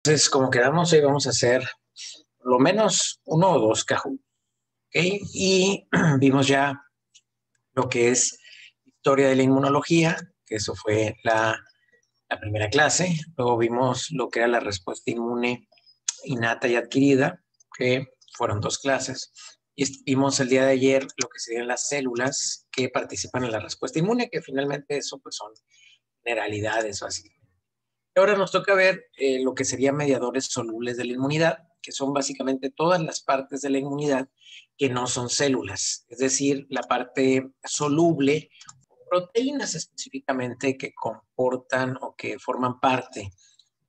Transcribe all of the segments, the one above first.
Entonces, como quedamos, hoy vamos a hacer por lo menos uno o dos Kahoot, ¿ok? Y vimos ya lo que es historia de la inmunología, que eso fue la primera clase. Luego vimos lo que era la respuesta inmune innata y adquirida, que fueron dos clases. Y vimos el día de ayer lo que serían las células que participan en la respuesta inmune, que finalmente eso pues son generalidades básicamente. Ahora nos toca ver lo que serían mediadores solubles de la inmunidad, que son básicamente todas las partes de la inmunidad que no son células, es decir, la parte soluble, proteínas específicamente que comportan o que forman parte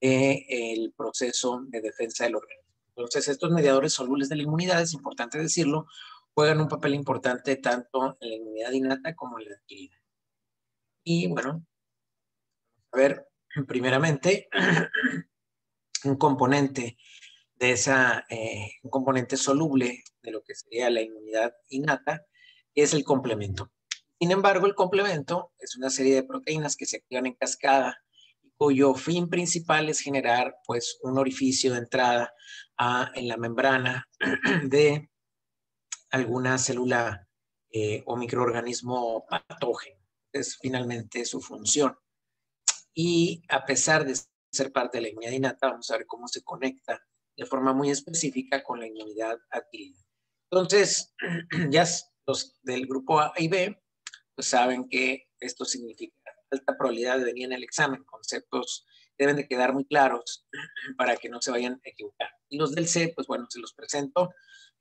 del proceso de defensa del organismo. Entonces, estos mediadores solubles de la inmunidad, es importante decirlo, juegan un papel importante tanto en la inmunidad innata como en la adquirida. Y bueno, a ver, primeramente, un componente de un componente soluble de lo que sería la inmunidad innata, es el complemento. Sin embargo, el complemento es una serie de proteínas que se activan en cascada y cuyo fin principal es generar pues un orificio de entrada en la membrana de alguna célula o microorganismo patógeno. Es finalmente su función. Y a pesar de ser parte de la inmunidad innata, vamos a ver cómo se conecta de forma muy específica con la inmunidad adquirida. Entonces, ya los del grupo A y B, pues saben que esto significa alta probabilidad de venir en el examen. Conceptos deben de quedar muy claros para que no se vayan a equivocar. Y los del C, pues bueno, se los presento.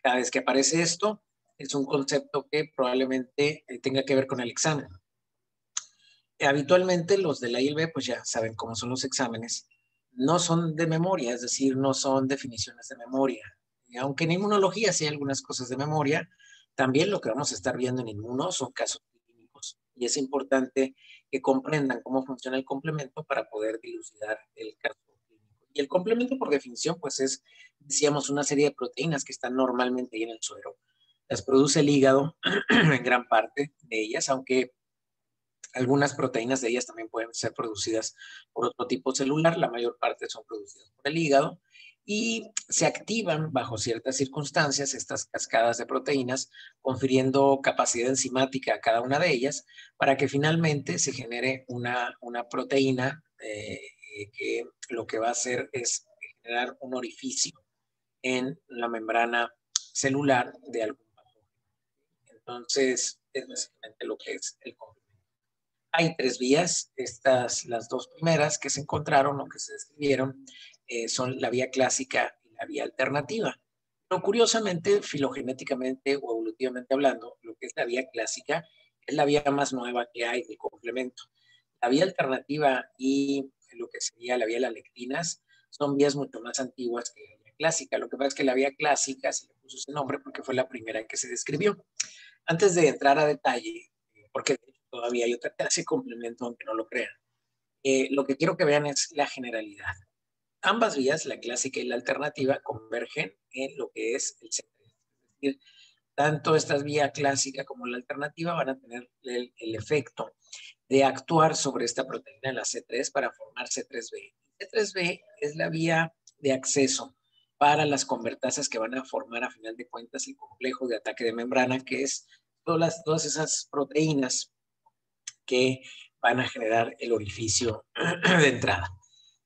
Cada vez que aparece esto, es un concepto que probablemente tenga que ver con el examen. Habitualmente los de la A y el B, pues ya saben cómo son los exámenes, no son de memoria, es decir, no son definiciones de memoria. Y aunque en inmunología sí hay algunas cosas de memoria, también lo que vamos a estar viendo en inmuno son casos clínicos. Y es importante que comprendan cómo funciona el complemento para poder dilucidar el caso clínico. Y el complemento, por definición, pues es, decíamos, una serie de proteínas que están normalmente ahí en el suero. Las produce el hígado en gran parte de ellas, aunque algunas proteínas de ellas también pueden ser producidas por otro tipo celular, la mayor parte son producidas por el hígado y se activan bajo ciertas circunstancias estas cascadas de proteínas, confiriendo capacidad enzimática a cada una de ellas para que finalmente se genere una proteína que lo que va a hacer es generar un orificio en la membrana celular de algún patógeno. Entonces, es básicamente lo que es el complemento. Hay tres vías, las dos primeras que se encontraron o que se describieron son la vía clásica y la vía alternativa. Pero curiosamente, filogenéticamente o evolutivamente hablando, lo que es la vía clásica es la vía más nueva que hay de complemento. La vía alternativa y lo que sería la vía de las lectinas son vías mucho más antiguas que la vía clásica. Lo que pasa es que la vía clásica se le puso ese nombre porque fue la primera que se describió. Antes de entrar a detalle, porque todavía hay otra clase de complemento, aunque no lo crean, lo que quiero que vean es la generalidad. Ambas vías, la clásica y la alternativa, convergen en lo que es el C3. Es decir, tanto esta vía clásica como la alternativa van a tener el efecto de actuar sobre esta proteína, la C3, para formar C3b. C3b es la vía de acceso para las convertasas que van a formar a final de cuentas el complejo de ataque de membrana, que es todas esas proteínas que van a generar el orificio de entrada.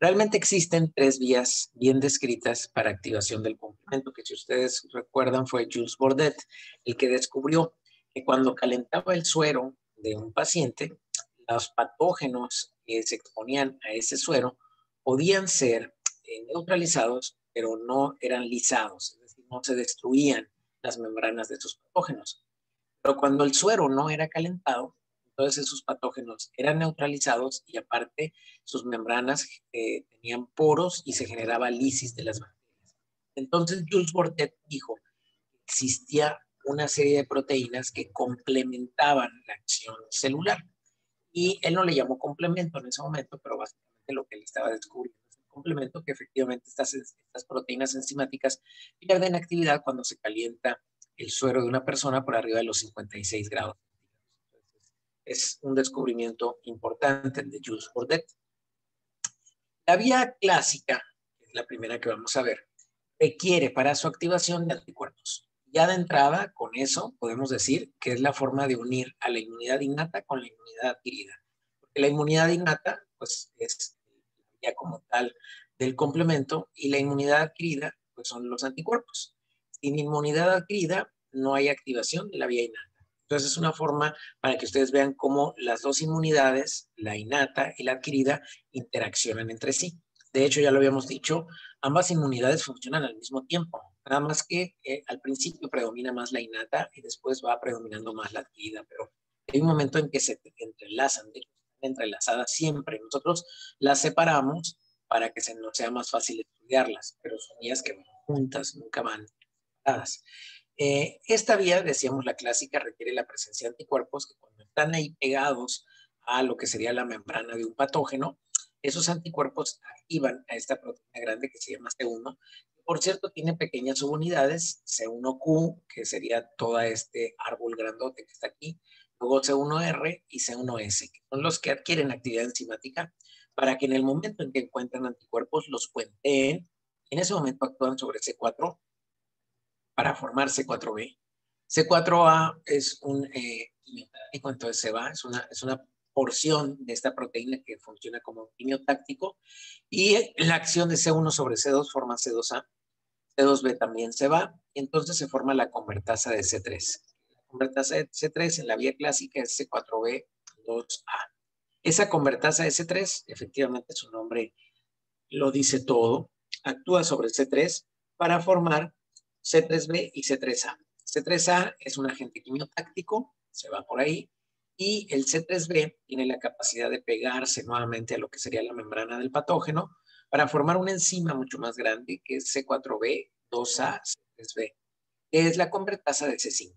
Realmente existen tres vías bien descritas para activación del complemento, que si ustedes recuerdan fue Jules Bordet el que descubrió que cuando calentaba el suero de un paciente, los patógenos que se exponían a ese suero podían ser neutralizados, pero no eran lisados, es decir, no se destruían las membranas de esos patógenos. Pero cuando el suero no era calentado, entonces esos patógenos eran neutralizados y aparte sus membranas tenían poros y se generaba lisis de las bacterias. Entonces Jules Bordet dijo que existía una serie de proteínas que complementaban la acción celular. Y él no le llamó complemento en ese momento, pero básicamente lo que él estaba descubriendo es un complemento que efectivamente estas proteínas enzimáticas pierden actividad cuando se calienta el suero de una persona por arriba de los 56 grados. Entonces, es un descubrimiento importante de Jules Bordet. La vía clásica, la primera que vamos a ver, requiere para su activación de anticuerpos. Ya de entrada, con eso podemos decir que es la forma de unir a la inmunidad innata con la inmunidad adquirida. Porque la inmunidad innata, pues, es ya como tal del complemento, y la inmunidad adquirida, pues, son los anticuerpos. Sin inmunidad adquirida, no hay activación de la vía innata. Entonces, es una forma para que ustedes vean cómo las dos inmunidades, la innata y la adquirida, interaccionan entre sí. De hecho, ya lo habíamos dicho, ambas inmunidades funcionan al mismo tiempo, nada más que al principio predomina más la innata y después va predominando más la adquirida, pero hay un momento en que se entrelazan, de hecho, están entrelazadas siempre. Nosotros las separamos para que se nos sea más fácil estudiarlas, pero son vías que van juntas, nunca van separadas. Esta vía, decíamos la clásica, requiere la presencia de anticuerpos que cuando están ahí pegados a lo que sería la membrana de un patógeno, esos anticuerpos activan a esta proteína grande que se llama C1. Por cierto, tiene pequeñas subunidades, C1Q, que sería todo este árbol grandote que está aquí, luego C1R y C1S, que son los que adquieren actividad enzimática para que en el momento en que encuentran anticuerpos los puenteen, en ese momento actúan sobre C4 para formar C4B. C4A es un quimiotáctico, entonces se va, es una porción de esta proteína que funciona como quimiotáctico, y la acción de C1 sobre C2 forma C2A, C2B también se va, y entonces se forma la convertasa de C3. La convertasa de C3 en la vía clásica es C4B2A. Esa convertasa de C3, efectivamente su nombre lo dice todo, actúa sobre C3 para formar C3B y C3A. C3A es un agente quimiotáctico, se va por ahí, y el C3B tiene la capacidad de pegarse nuevamente a lo que sería la membrana del patógeno para formar una enzima mucho más grande que es C4B, 2A, C3B, que es la convertasa de C5.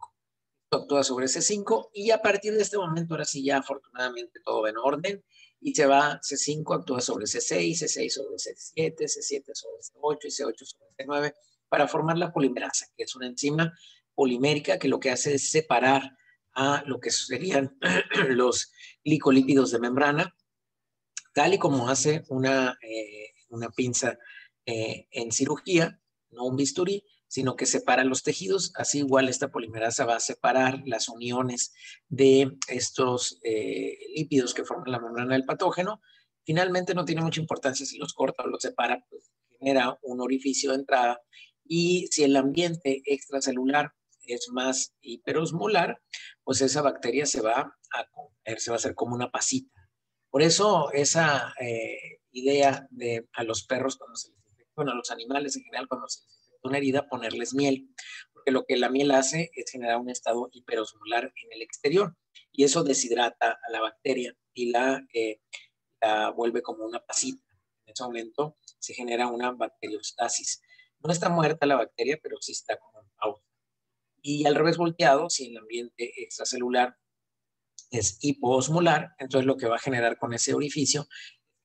Actúa sobre C5 y a partir de este momento, ahora sí ya afortunadamente todo va en orden y se va C5, actúa sobre C6, C6 sobre C7, C7 sobre C8 y C8 sobre C9 para formar la polimerasa, que es una enzima polimérica que lo que hace es separar a lo que serían los glicolípidos de membrana, tal y como hace una pinza en cirugía, no un bisturí, sino que separa los tejidos. Así igual esta polimerasa va a separar las uniones de estos lípidos que forman la membrana del patógeno. Finalmente no tiene mucha importancia si los corta o los separa, pues genera un orificio de entrada. Y si el ambiente extracelular es más hiperosmolar, pues esa bacteria se va a comer, se va a hacer como una pasita. Por eso esa idea de a los perros cuando se les infecta, bueno, a los animales en general cuando se les infecta una herida, ponerles miel, porque lo que la miel hace es generar un estado hiperosmolar en el exterior y eso deshidrata a la bacteria y la vuelve como una pasita. En ese momento se genera una bacteriostasis. No está muerta la bacteria, pero sí está como en pausa. Y al revés volteado, si el ambiente extracelular es hipoosmolar, entonces lo que va a generar con ese orificio,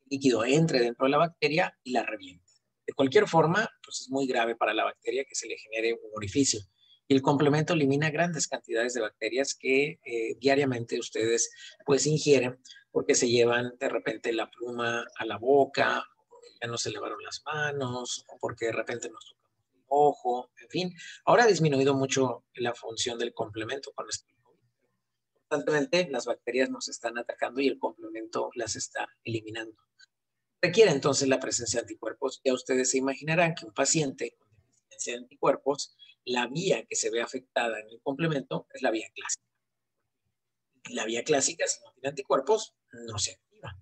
el líquido entre dentro de la bacteria y la revienta. De cualquier forma, pues es muy grave para la bacteria que se le genere un orificio. Y el complemento elimina grandes cantidades de bacterias que diariamente ustedes pues ingieren porque se llevan de repente la pluma a la boca, o porque ya no se lavaron las manos, o porque de repente nos tocamos el ojo, en fin. Ahora ha disminuido mucho la función del complemento con esto. Constantemente las bacterias nos están atacando y el complemento las está eliminando. Requiere entonces la presencia de anticuerpos. Ya ustedes se imaginarán que un paciente con deficiencia de anticuerpos, la vía que se ve afectada en el complemento es la vía clásica. La vía clásica, si no tiene anticuerpos, no se activa.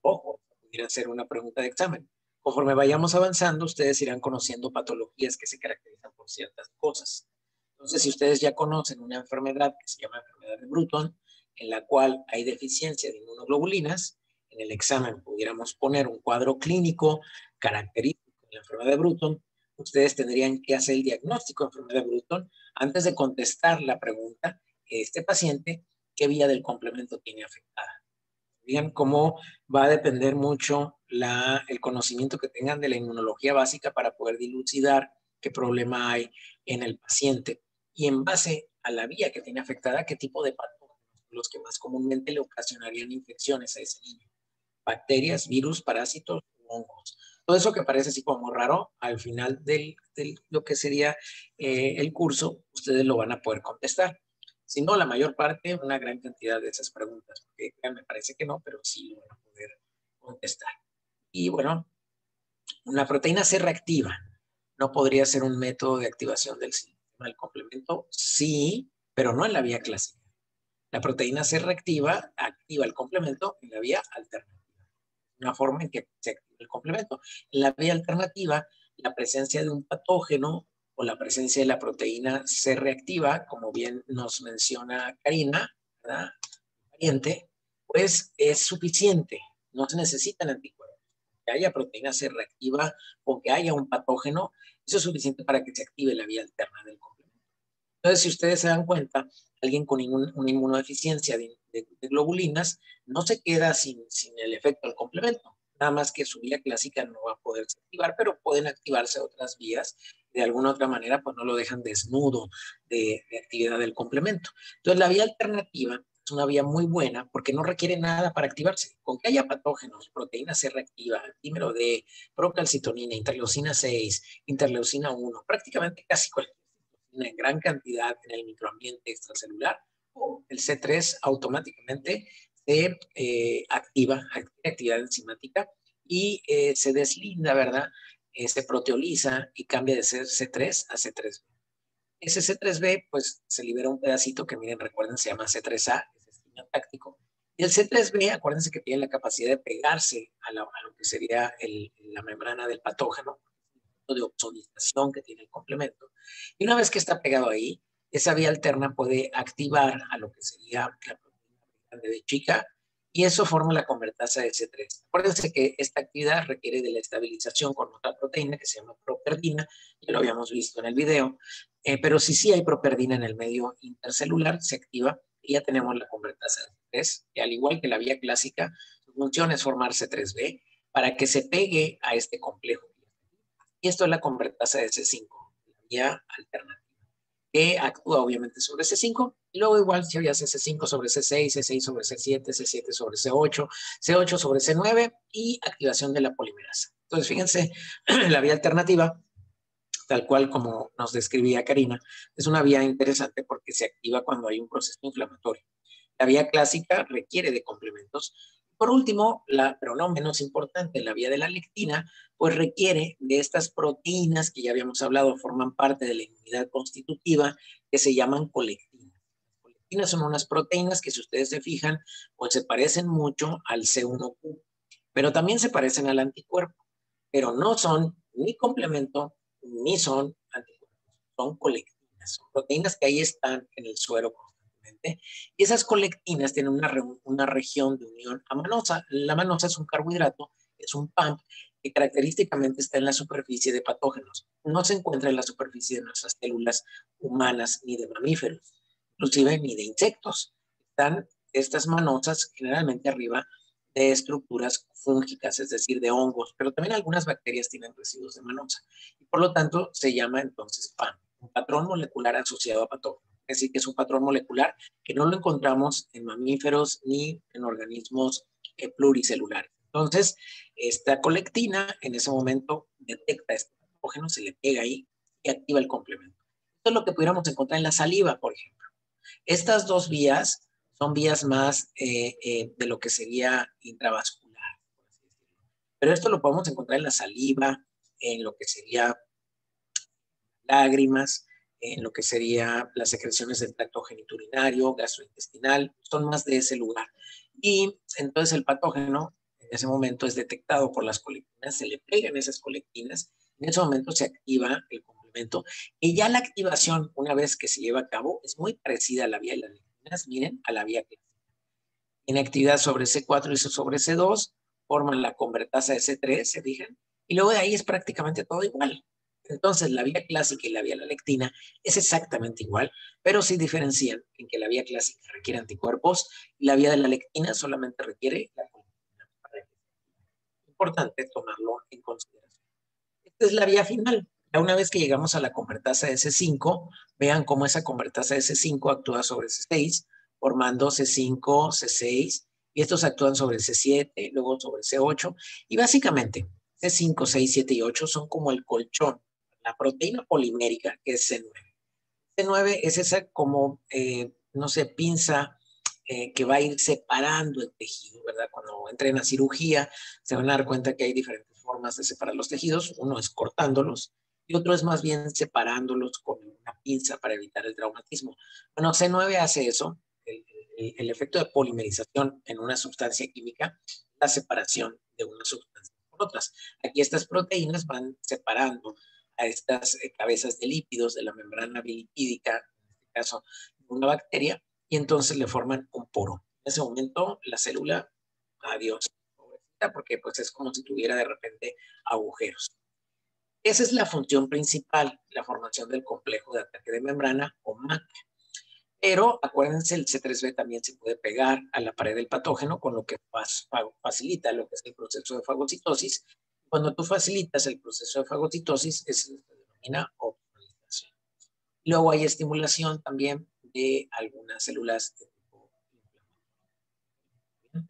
Ojo, pudiera ser una pregunta de examen. Conforme vayamos avanzando, ustedes irán conociendo patologías que se caracterizan por ciertas cosas. Entonces, si ustedes ya conocen una enfermedad que se llama enfermedad de Bruton, en la cual hay deficiencia de inmunoglobulinas, en el examen pudiéramos poner un cuadro clínico característico de la enfermedad de Bruton, ustedes tendrían que hacer el diagnóstico de enfermedad de Bruton antes de contestar la pregunta, este paciente, ¿qué vía del complemento tiene afectada? Bien, cómo va a depender mucho el conocimiento que tengan de la inmunología básica para poder dilucidar qué problema hay en el paciente y en base a la vía que tiene afectada, qué tipo de patógenos, los que más comúnmente le ocasionarían infecciones a ese niño. Bacterias, virus, parásitos, hongos. Todo eso que parece así como raro, al final lo que sería el curso, ustedes lo van a poder contestar. Si no, la mayor parte, una gran cantidad de esas preguntas, porque me parece que no, pero sí lo van a poder contestar. Y bueno, la proteína C reactiva no podría ser un método de activación del sistema del complemento, sí, pero no en la vía clásica. La proteína C reactiva activa el complemento en la vía alternativa. Una forma en que se activa el complemento. En la vía alternativa, la presencia de un patógeno o la presencia de la proteína C reactiva, como bien nos menciona Karina, ¿verdad? Pariente, pues es suficiente. No se necesitan anticuerpos. Que haya proteína C reactiva o que haya un patógeno, eso es suficiente para que se active la vía alterna del complemento. Entonces, si ustedes se dan cuenta, alguien con una inmunodeficiencia de globulinas no se queda sin el efecto del complemento. Nada más que su vía clásica no va a poderse activar, pero pueden activarse otras vías. De alguna otra manera, pues no lo dejan desnudo de actividad del complemento. Entonces, la vía alternativa es una vía muy buena porque no requiere nada para activarse. Con que haya patógenos, proteína C reactiva, dímero D, procalcitonina, interleucina 6, interleucina 1, prácticamente casi cualquier en gran cantidad en el microambiente extracelular, o el C3 automáticamente se activa actividad enzimática y se deslinda, ¿verdad? Se proteoliza y cambia de ser C3 a C3B. Ese C3B, pues se libera un pedacito que, miren, recuerden, se llama C3A, es el táctico. Y el C3B, acuérdense que tiene la capacidad de pegarse a lo que sería la membrana del patógeno, de oxonización que tiene el complemento. Y una vez que está pegado ahí, esa vía alterna puede activar a lo que sería la proteína de chica y eso forma la convertasa de C3. Acuérdense que esta actividad requiere de la estabilización con otra proteína que se llama properdina, ya lo habíamos visto en el video, pero si sí hay properdina en el medio intercelular, se activa y ya tenemos la convertasa de C3, que al igual que la vía clásica, su función es formar C3B para que se pegue a este complejo. Y esto es la convertasa de C5, la vía alternativa, que actúa obviamente sobre C5, y luego igual si había C5 sobre C6, C6 sobre C7, C7 sobre C8, C8 sobre C9 y activación de la polimerasa. Entonces, fíjense, la vía alternativa, tal cual como nos describía Karina, es una vía interesante porque se activa cuando hay un proceso inflamatorio. La vía clásica requiere de complementos. Por último, pero no menos importante, la vía de la lectina, pues requiere de estas proteínas que ya habíamos hablado, forman parte de la inmunidad constitutiva, que se llaman colectinas. Las colectinas son unas proteínas que, si ustedes se fijan, pues se parecen mucho al C1Q, pero también se parecen al anticuerpo, pero no son ni complemento ni son anticuerpos, son colectinas, son proteínas que ahí están en el suero constantemente. Y esas colectinas tienen una región de unión amanosa. La manosa es un carbohidrato, es un PAMP, que característicamente está en la superficie de patógenos. No se encuentra en la superficie de nuestras células humanas ni de mamíferos, inclusive ni de insectos. Están estas manosas generalmente arriba de estructuras fúngicas, es decir, de hongos, pero también algunas bacterias tienen residuos de manosa. Y por lo tanto, se llama entonces PAM, un patrón molecular asociado a patógenos. Es decir, que es un patrón molecular que no lo encontramos en mamíferos ni en organismos pluricelulares. Entonces, esta colectina en ese momento detecta este patógeno, se le pega ahí y activa el complemento. Esto es lo que pudiéramos encontrar en la saliva, por ejemplo. Estas dos vías son vías más de lo que sería intravascular, por así decirlo. Pero esto lo podemos encontrar en la saliva, en lo que sería lágrimas, en lo que sería las secreciones del tracto genitourinario, gastrointestinal, son más de ese lugar. Y entonces el patógeno en ese momento es detectado por las colectinas, se le pegan esas colectinas, en ese momento se activa el complemento y ya la activación, una vez que se lleva a cabo, es muy parecida a la vía de las lectinas, miren, a la vía clásica. Tiene actividad sobre C4 y sobre C2, forman la convertasa de C3, ¿se fijan? Y luego de ahí es prácticamente todo igual. Entonces, la vía clásica y la vía de la lectina es exactamente igual, pero sí diferencian en que la vía clásica requiere anticuerpos y la vía de la lectina solamente requiere la colectina. Es importante tomarlo en consideración. Esta es la vía final. Ya una vez que llegamos a la convertasa de C5, vean cómo esa convertasa de C5 actúa sobre C6, formando C5, C6, y estos actúan sobre C7, luego sobre C8, y básicamente C5, 6, 7 y 8 son como el colchón. La proteína polimérica, que es C9. C9 es esa como, no sé, pinza que va a ir separando el tejido, ¿verdad? Cuando entren a cirugía, se van a dar cuenta que hay diferentes formas de separar los tejidos. Uno es cortándolos y otro es más bien separándolos con una pinza para evitar el traumatismo. Bueno, C9 hace eso, el efecto de polimerización en una sustancia química, la separación de una sustancia por otras. Aquí estas proteínas van separando a estas cabezas de lípidos de la membrana bilipídica, en este caso de una bacteria, y entonces le forman un poro. En ese momento la célula, adiós, porque pues es como si tuviera de repente agujeros. Esa es la función principal, la formación del complejo de ataque de membrana o MAC. Pero acuérdense, el C3b también se puede pegar a la pared del patógeno, con lo que facilita lo que es el proceso de fagocitosis. Cuando tú facilitas el proceso de fagocitosis, eso se denomina opsonización. Luego hay estimulación también de algunas células de tipo inflamatorio.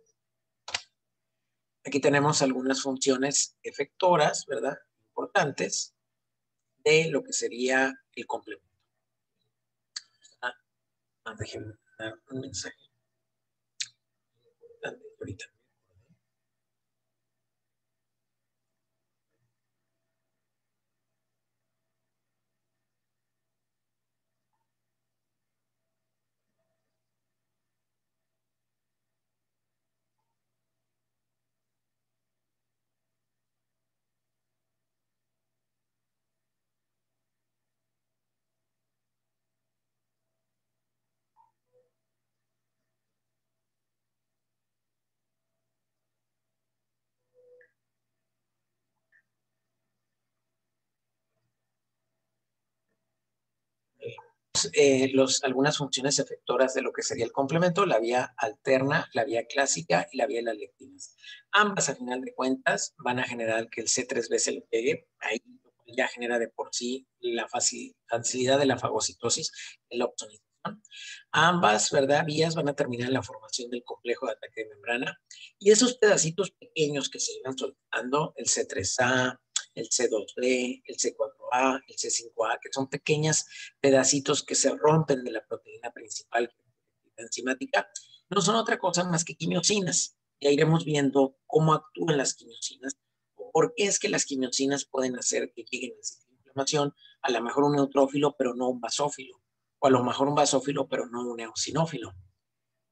Aquí tenemos algunas funciones efectoras, ¿verdad? Importantes de lo que sería el complemento. Déjenme dar un mensaje importante ahorita. Algunas funciones efectoras de lo que sería el complemento, la vía alterna, la vía clásica y la vía de las lectinas. Ambas, a final de cuentas, van a generar que el C3b se le pegue. Ahí ya genera de por sí la facilidad de la fagocitosis, la opsonización. Ambas, ¿verdad? Vías van a terminar en la formación del complejo de ataque de membrana. Y esos pedacitos pequeños que se iban soltando, el C3a, el C2b, el C4a, el C5a, que son pequeñas pedacitos que se rompen de la proteína principal enzimática, no son otra cosa más que quimiosinas. Ya iremos viendo cómo actúan las quimiosinas, o por qué es que las quimiosinas pueden hacer que lleguen a la inflamación, a lo mejor un neutrófilo, pero no un basófilo, o a lo mejor un basófilo, pero no un eosinófilo.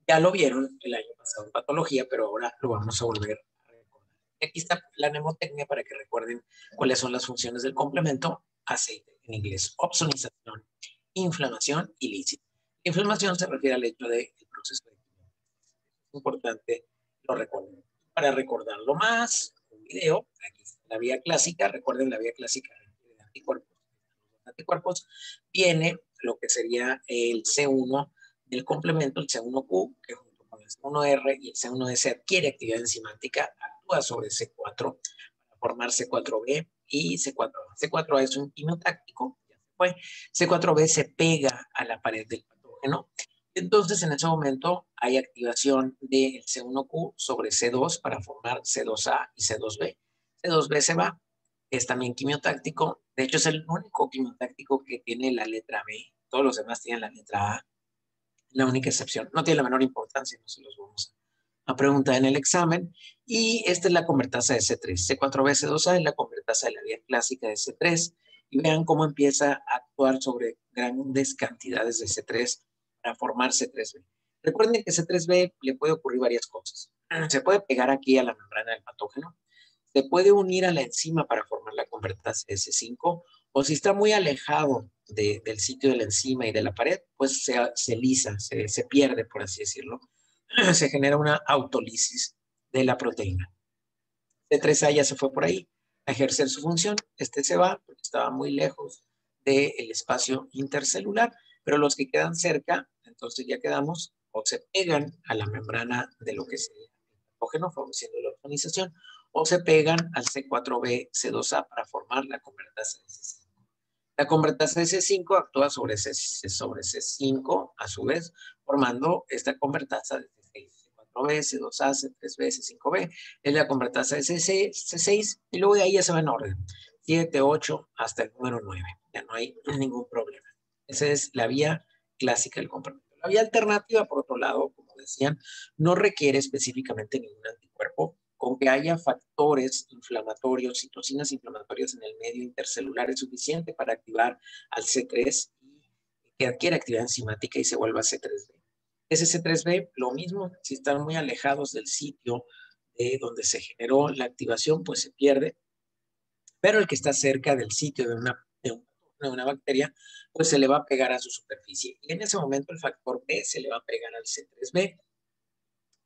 Ya lo vieron el año pasado en patología, pero ahora lo vamos a volver a recordar. Aquí está la mnemotecnia para que recuerden cuáles son las funciones del complemento. Aceite, en inglés, opsonización, inflamación y lísito. Inflamación se refiere al hecho del proceso de quimio. Es importante lo recuerden. Para recordarlo más, un video, aquí está la vía clásica, recuerden la vía clásica de anticuerpos. Los anticuerpos viene lo que sería el C1 del complemento, el C1Q, que junto con el C1R y el C1S adquiere actividad enzimática, actúa sobre C4 para formar C4B y C4A. C4A es un quimiotáctico, ya se fue. C4B se pega a la pared del patógeno. Entonces, en ese momento hay activación del C1Q sobre C2 para formar C2A y C2B. C2B se va, es también quimiotáctico. De hecho, es el único quimiotáctico que tiene la letra B. Todos los demás tienen la letra A. La única excepción. No tiene la menor importancia, no se los vamos a preguntar en el examen. Y esta es la convertasa de C3. C4B, C2A es la convertasa de la vía clásica de C3. Y vean cómo empieza a actuar sobre grandes cantidades de C3 para formar C3B. Recuerden que C3B le puede ocurrir varias cosas. Se puede pegar aquí a la membrana del patógeno, se puede unir a la enzima para formar la convertasa S5, o si está muy alejado del sitio de la enzima y de la pared, pues se lisa, se pierde, por así decirlo. Se genera una autólisis de la proteína. C3A ya se fue por ahí a ejercer su función. Este se va porque estaba muy lejos del espacio intercelular, pero los que quedan cerca, entonces ya quedamos o se pegan a la membrana de lo que sería el patógeno, favoreciendo la organización, o se pegan al C4B, C2A para formar la convertasa S5. La convertasa S5 actúa sobre C5 a su vez, formando esta convertasa de C6, C4B, C2A, C3B, C5B, es la completasa de C6, y luego de ahí ya se va en orden. 7, 8, hasta el número 9. Ya no hay ningún problema. Esa es la vía clásica del complemento. La vía alternativa, por otro lado, como decían, no requiere específicamente ningún anticuerpo. Con que haya factores inflamatorios, citocinas inflamatorias en el medio intercelular es suficiente para activar al C3 y que adquiera actividad enzimática y se vuelva C3B. Ese C3B, lo mismo, si están muy alejados del sitio de donde se generó la activación, pues se pierde, pero el que está cerca del sitio de una bacteria, pues se le va a pegar a su superficie. Y en ese momento el factor B se le va a pegar al C3B.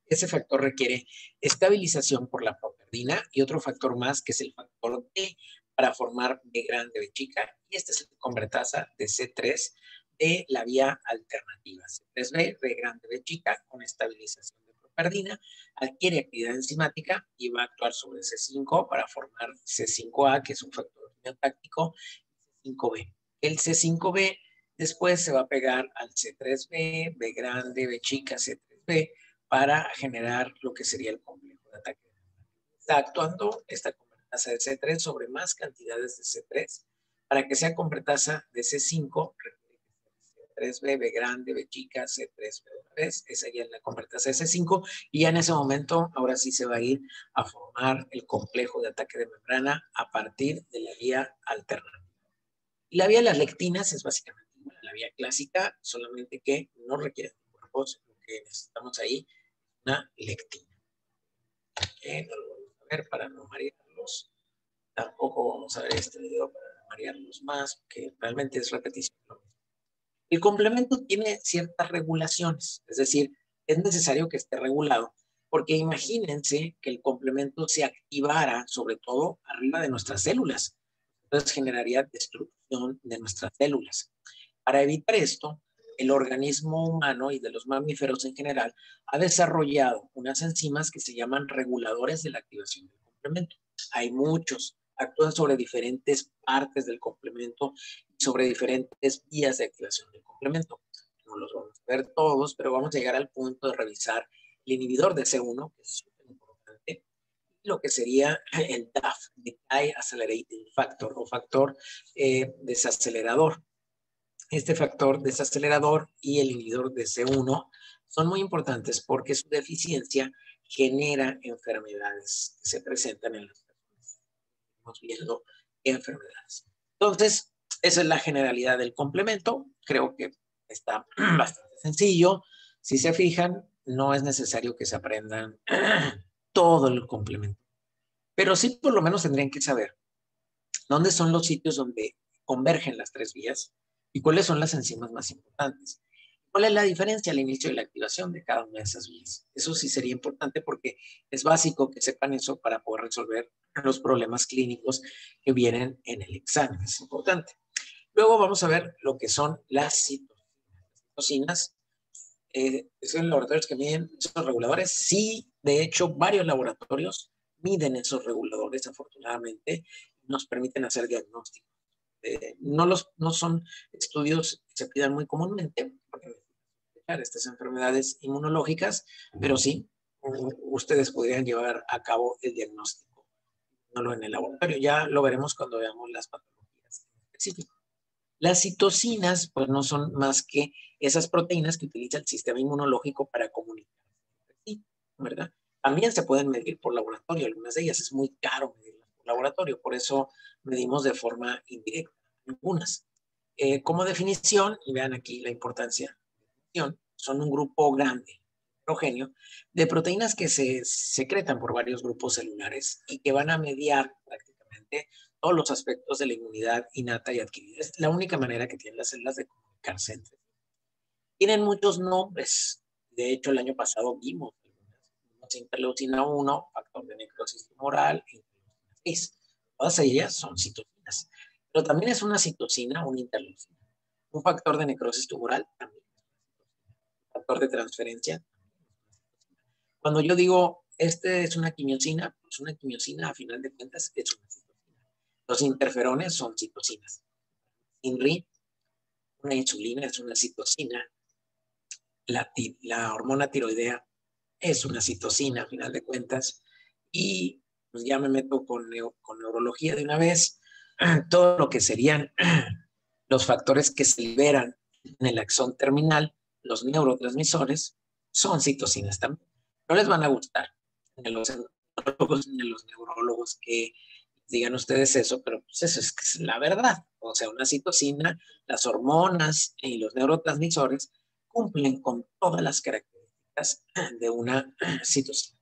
Ese factor requiere estabilización por la properdina y otro factor más que es el factor D para formar B grande, B chica. Y esta es la convertasa de C3 de la vía alternativa. C3B, B grande, B chica con estabilización de properdina, adquiere actividad enzimática y va a actuar sobre C5 para formar C5A, que es un factor biotáctico, y C5B. El C5B después se va a pegar al C3B, B grande, B chica, C3B, para generar lo que sería el complejo de ataque. Está actuando esta convertasa de C3 sobre más cantidades de C3. Para que sea convertasa de C5, C3B, B grande, B chica, C3B otra vez. Esa ya es la convertasa de C5. Y ya en ese momento, ahora sí se va a ir a formar el complejo de ataque de membrana a partir de la vía alternativa. Y la vía de las lectinas es básicamente igual a la vía clásica, solamente que no requiere anticuerpos. Lo que necesitamos ahí una lectina. No lo vamos a ver para no marearlos. Tampoco vamos a ver este video para no marearlos más, que realmente es repetición. El complemento tiene ciertas regulaciones, es decir, es necesario que esté regulado, porque imagínense que el complemento se activara sobre todo arriba de nuestras células. Entonces generaría destrucción de nuestras células. Para evitar esto, el organismo humano y de los mamíferos en general ha desarrollado unas enzimas que se llaman reguladores de la activación del complemento. Hay muchos, actúan sobre diferentes partes del complemento y sobre diferentes vías de activación del complemento. No los vamos a ver todos, pero vamos a llegar al punto de revisar el inhibidor de C1, que es súper importante, y lo que sería el DAF, Dye Accelerating Factor, o factor desacelerador. Este factor desacelerador y el inhibidor de C1 son muy importantes porque su deficiencia genera enfermedades que se presentan en las personas. Estamos viendo enfermedades. Entonces, esa es la generalidad del complemento. Creo que está bastante sencillo. Si se fijan, no es necesario que se aprendan todo el complemento. Pero sí por lo menos tendrían que saber dónde son los sitios donde convergen las tres vías y cuáles son las enzimas más importantes. ¿Cuál es la diferencia al inicio de la activación de cada una de esas vías? Eso sí sería importante porque es básico que sepan eso para poder resolver los problemas clínicos que vienen en el examen. Es importante. Luego vamos a ver lo que son las citocinas. ¿Son laboratorios que miden esos reguladores? Sí, de hecho, varios laboratorios miden esos reguladores, afortunadamente, nos permiten hacer diagnósticos. No son estudios que se pidan muy comúnmente, porque estas enfermedades inmunológicas, pero sí, ustedes podrían llevar a cabo el diagnóstico, no en el laboratorio. Ya lo veremos cuando veamos las patologías específicas. Las citocinas, pues no son más que esas proteínas que utiliza el sistema inmunológico para comunicarse, ¿verdad? También se pueden medir por laboratorio, algunas de ellas es muy caro medirlas por laboratorio, por eso medimos de forma indirecta algunas. Como definición, y vean aquí la importancia, son un grupo grande, heterogéneo, de proteínas que se secretan por varios grupos celulares y que van a mediar prácticamente todos los aspectos de la inmunidad innata y adquirida. Es la única manera que tienen las células de comunicarse entre sí. Tienen muchos nombres. De hecho, el año pasado vimos interleucina 1, factor de necrosis tumoral, interleucina 6. Todas ellas son citocinas. Pero también es una citocina, una interleucina. Un factor de necrosis tumoral también. Un factor de transferencia. Cuando yo digo, este es una quimiosina, pues una quimiosina a final de cuentas es una citocina. Los interferones son citocinas. INRI, una insulina es una citocina. La hormona tiroidea es una citocina a final de cuentas. Y pues ya me meto con neurología de una vez. Todo lo que serían los factores que se liberan en el axón terminal, los neurotransmisores, son citocinas también. No les van a gustar ni los neurólogos ni los neurólogos que digan ustedes eso, pero pues eso es la verdad. O sea, una citocina, las hormonas y los neurotransmisores cumplen con todas las características de una citocina.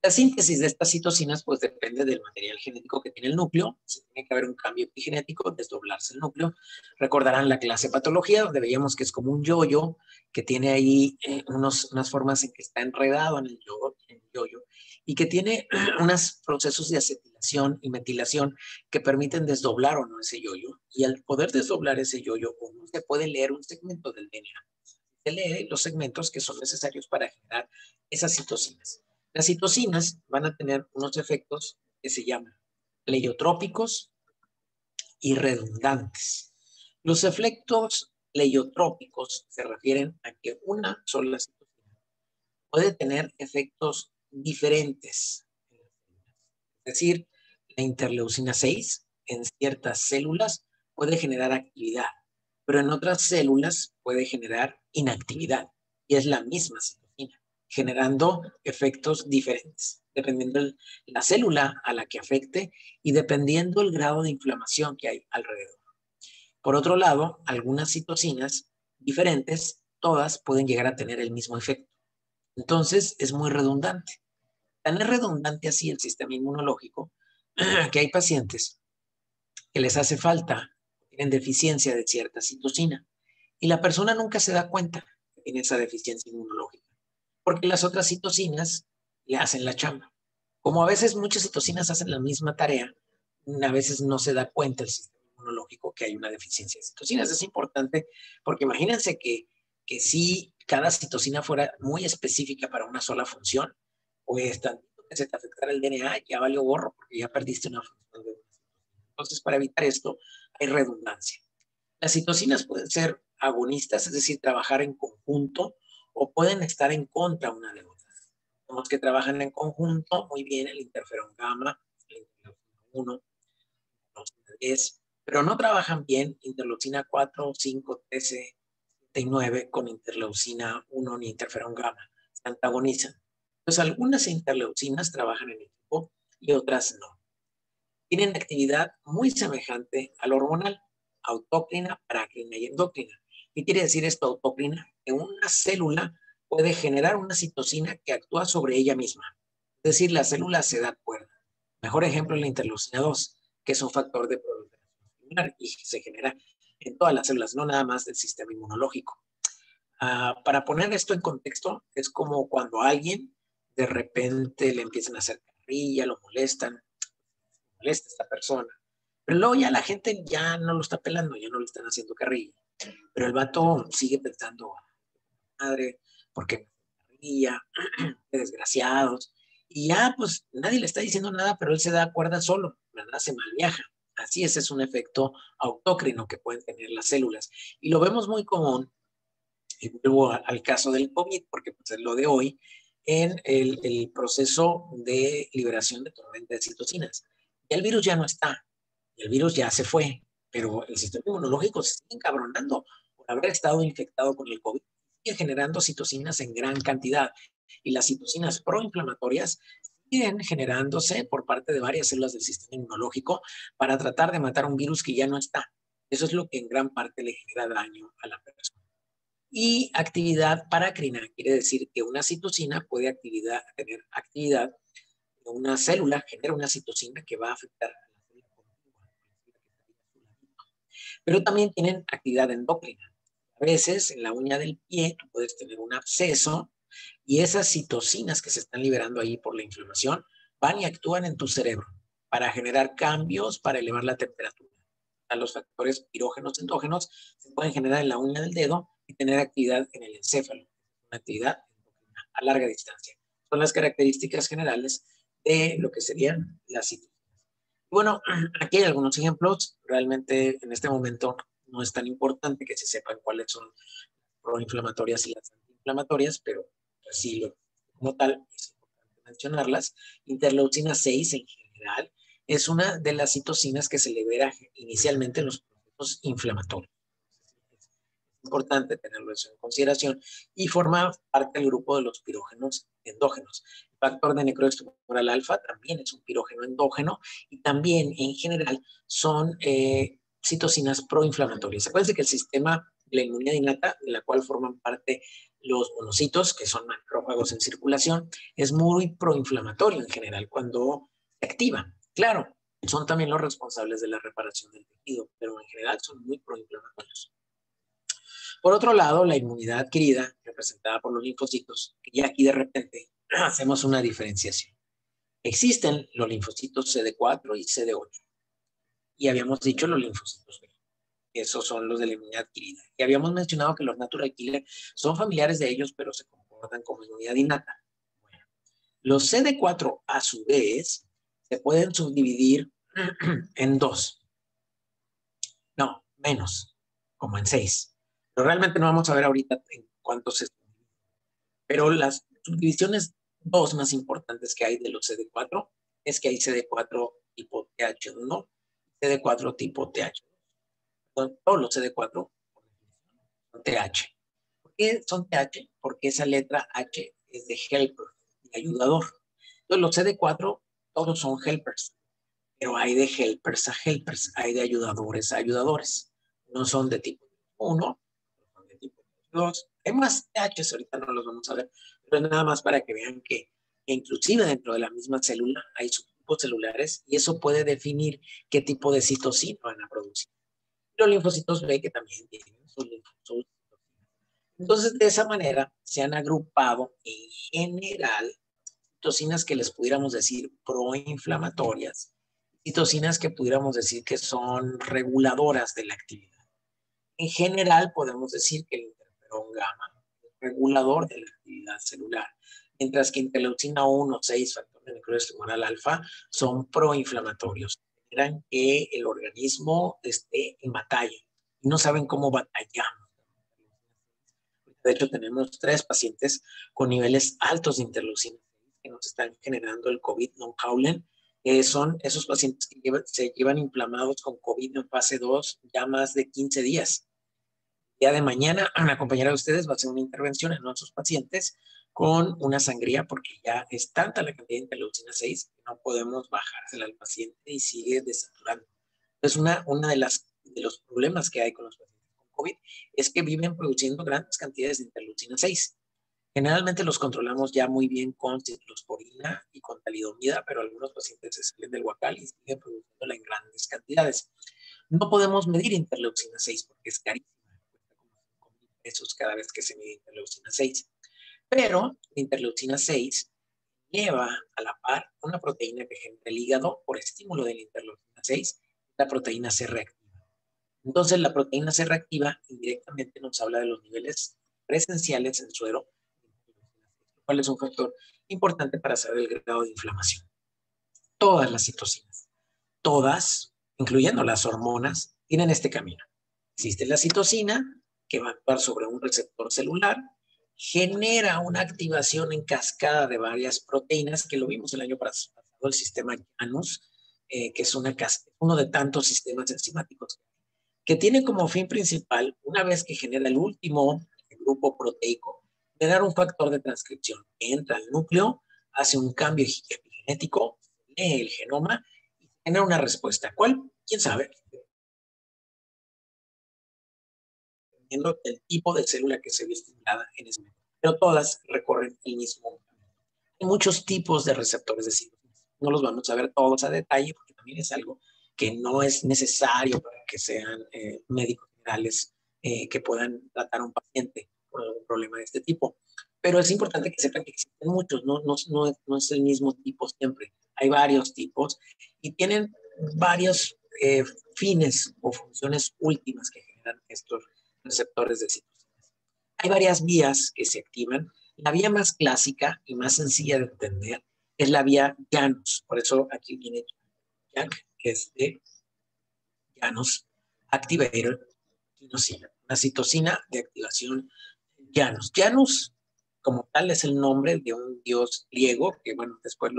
La síntesis de estas citocinas pues depende del material genético que tiene el núcleo. Se tiene que haber un cambio epigenético, desdoblarse el núcleo. Recordarán la clase patología, donde veíamos que es como un yoyo, que tiene ahí unas formas en que está enredado en el yoyo y que tiene unos procesos de acetilación y metilación que permiten desdoblar o no ese yoyo. Y al poder desdoblar ese yoyo, uno se puede leer un segmento del DNA. Se lee los segmentos que son necesarios para generar esas citocinas. Las citocinas van a tener unos efectos que se llaman pleiotrópicos y redundantes. Los efectos pleiotrópicos se refieren a que una sola citocina puede tener efectos diferentes. Es decir, la interleucina 6 en ciertas células puede generar actividad, pero en otras células puede generar inactividad. Y es la misma citocina, generando efectos diferentes, dependiendo de la célula a la que afecte y dependiendo el grado de inflamación que hay alrededor. Por otro lado, algunas citocinas diferentes, todas pueden llegar a tener el mismo efecto. Entonces, es muy redundante. Tan es redundante así el sistema inmunológico que hay pacientes que les hace falta, tienen deficiencia de cierta citocina y la persona nunca se da cuenta que tiene esa deficiencia inmunológica porque las otras citocinas le hacen la chamba. Como a veces muchas citocinas hacen la misma tarea, a veces no se da cuenta el sistema inmunológico que hay una deficiencia de citocinas. Es importante porque imagínense que si cada citocina fuera muy específica para una sola función, pues tantito que se te afectara el DNA ya valió gorro porque ya perdiste una función de una citocina. Entonces, para evitar esto, hay redundancia. Las citocinas pueden ser agonistas, es decir, trabajar en conjunto, o pueden estar en contra una de otra. Los que trabajan en conjunto, muy bien, el interferón gamma, el interleucina 1, interleucina 10, pero no trabajan bien interleucina 4, 5, 13, 9 con interleucina 1 ni interferón gamma. Se antagonizan. Entonces, algunas interleucinas trabajan en equipo y otras no. Tienen actividad muy semejante a la hormonal, autócrina, parácrina y endócrina. ¿Qué quiere decir esto autócrina? Que una célula puede generar una citocina que actúa sobre ella misma. Es decir, la célula se da cuerda. Mejor ejemplo es la interleucina 2, que es un factor de proliferación celular y se genera en todas las células, no nada más del sistema inmunológico. Para poner esto en contexto, es como cuando a alguien de repente le empiezan a hacer carrilla, lo molesta esta persona. Pero luego ya la gente ya no lo está pelando, ya no le están haciendo carrilla. Pero el vato sigue pensando, madre, ¿por qué carrilla? Qué desgraciados. Y ya, pues, nadie le está diciendo nada, pero él se da cuerda solo, ¿verdad? Se malviaja. Así ese es un efecto autócrino que pueden tener las células. Y lo vemos muy común, y vuelvo al caso del COVID, porque pues, es lo de hoy, en el proceso de liberación de tormenta de citocinas. Ya el virus ya no está, el virus ya se fue, pero el sistema inmunológico se sigue encabronando por haber estado infectado con el COVID, sigue generando citocinas en gran cantidad. Y las citocinas proinflamatorias siguen generándose por parte de varias células del sistema inmunológico para tratar de matar un virus que ya no está. Eso es lo que en gran parte le genera daño a la persona. Y actividad parácrina quiere decir que una citocina puede tener actividad, una célula genera una citocina que va a afectar a la célula contigua, pero también tienen actividad endócrina. A veces en la uña del pie tú puedes tener un absceso y esas citocinas que se están liberando ahí por la inflamación van y actúan en tu cerebro para generar cambios, para elevar la temperatura. Los factores pirógenos endógenos se pueden generar en la uña del dedo y tener actividad en el encéfalo, una actividad a larga distancia. Son las características generales de lo que serían las citocinas. Bueno, aquí hay algunos ejemplos. Realmente en este momento no es tan importante que se sepan cuáles son proinflamatorias y las antiinflamatorias, pero así como tal, es importante mencionarlas. Interleucina 6 en general es una de las citocinas que se libera inicialmente en los procesos inflamatorios. Es importante tenerlo eso en consideración y forma parte del grupo de los pirógenos endógenos. El factor de necrosis tumoral alfa también es un pirógeno endógeno y también en general son citocinas proinflamatorias. Acuérdense que el sistema de la inmunidad innata, de la cual forman parte los monocitos, que son macrófagos en circulación, es muy proinflamatorio en general cuando se activa. Claro, son también los responsables de la reparación del tejido, pero en general son muy proinflamatorios. Por otro lado, la inmunidad adquirida, representada por los linfocitos, que ya aquí de repente hacemos una diferenciación. Existen los linfocitos CD4 y CD8. Y habíamos dicho los linfocitos B. Esos son los de la inmunidad adquirida. Y habíamos mencionado que los natural killer son familiares de ellos, pero se comportan como inmunidad innata. Bueno, los CD4, a su vez, se pueden subdividir en dos. No, menos, como en 6. Pero realmente no vamos a ver ahorita en cuántos se subdividen. Pero las subdivisiones dos más importantes que hay de los CD4 es que hay CD4 tipo TH1 y CD4 tipo TH2. Todos los CD4 son TH. ¿Por qué son TH? Porque esa letra H es de helper, de ayudador. Entonces los CD4 todos son helpers, pero hay de helpers a helpers, hay de ayudadores a ayudadores. No son de tipo 1, son de tipo 2. Hay más THs, ahorita no los vamos a ver, pero nada más para que vean que inclusive dentro de la misma célula hay subtipos celulares y eso puede definir qué tipo de citocina van a producir. Los linfocitos B que también tienen sus linfocitos. Entonces, de esa manera se han agrupado en general citocinas que les pudiéramos decir proinflamatorias, citocinas que pudiéramos decir que son reguladoras de la actividad. En general, podemos decir que el interferón gamma es regulador de la actividad celular, mientras que interleucina 1, 6, factor de necrosis tumoral alfa son proinflamatorios. Generan que el organismo esté en batalla y no saben cómo batallamos. De hecho, tenemos 3 pacientes con niveles altos de interleucina que nos están generando el COVID non Howland. Son esos pacientes que se llevan inflamados con COVID en fase 2 ya más de 15 días. El día de mañana, una compañera de ustedes va a hacer una intervención en nuestros pacientes con una sangría porque ya es tanta la cantidad de interleucina 6 que no podemos bajársela al paciente y sigue desaturando. Entonces, una de los problemas que hay con los pacientes con COVID es que viven produciendo grandes cantidades de interleucina 6. Generalmente los controlamos ya muy bien con ciclosporina y con talidomida, pero algunos pacientes se salen del huacal y siguen produciéndola en grandes cantidades. No podemos medir interleucina 6 porque es carísima, cuesta como 5,000 pesos cada vez que se mide interleucina 6. Pero la interleucina 6 lleva a la par una proteína que genera el hígado por estímulo de la interleucina 6, la proteína C reactiva. Entonces, la proteína C reactiva indirectamente nos habla de los niveles presenciales en suero, lo cual es un factor importante para saber el grado de inflamación. Todas las citocinas, todas, incluyendo las hormonas, tienen este camino. Existe la citocina, que va a actuar sobre un receptor celular, genera una activación en cascada de varias proteínas, que lo vimos el año pasado, el sistema Janus, que es uno de tantos sistemas enzimáticos, que tiene como fin principal, una vez que genera el último grupo proteico, generar un factor de transcripción. Entra al núcleo, hace un cambio epigenético, lee el genoma y genera una respuesta. ¿Cuál? ¿Quién sabe? Dependiendo del tipo de célula que se ve estimulada en ese momento. Pero todas recorren el mismo camino. Hay muchos tipos de receptores de citocinas. No los vamos a ver todos a detalle porque también es algo que no es necesario para que sean médicos generales que puedan tratar a un paciente con algún problema de este tipo. Pero es importante que sepan que existen muchos, no es el mismo tipo siempre. Hay varios tipos y tienen varios fines o funciones últimas que generan estos receptores de citocinas. Hay varias vías que se activan. La vía más clásica y más sencilla de entender es la vía Janus. Por eso aquí viene Jack, que es de Janus Activator Inosina, una citocina de activación Janus. Janus como tal es el nombre de un dios griego, que bueno, después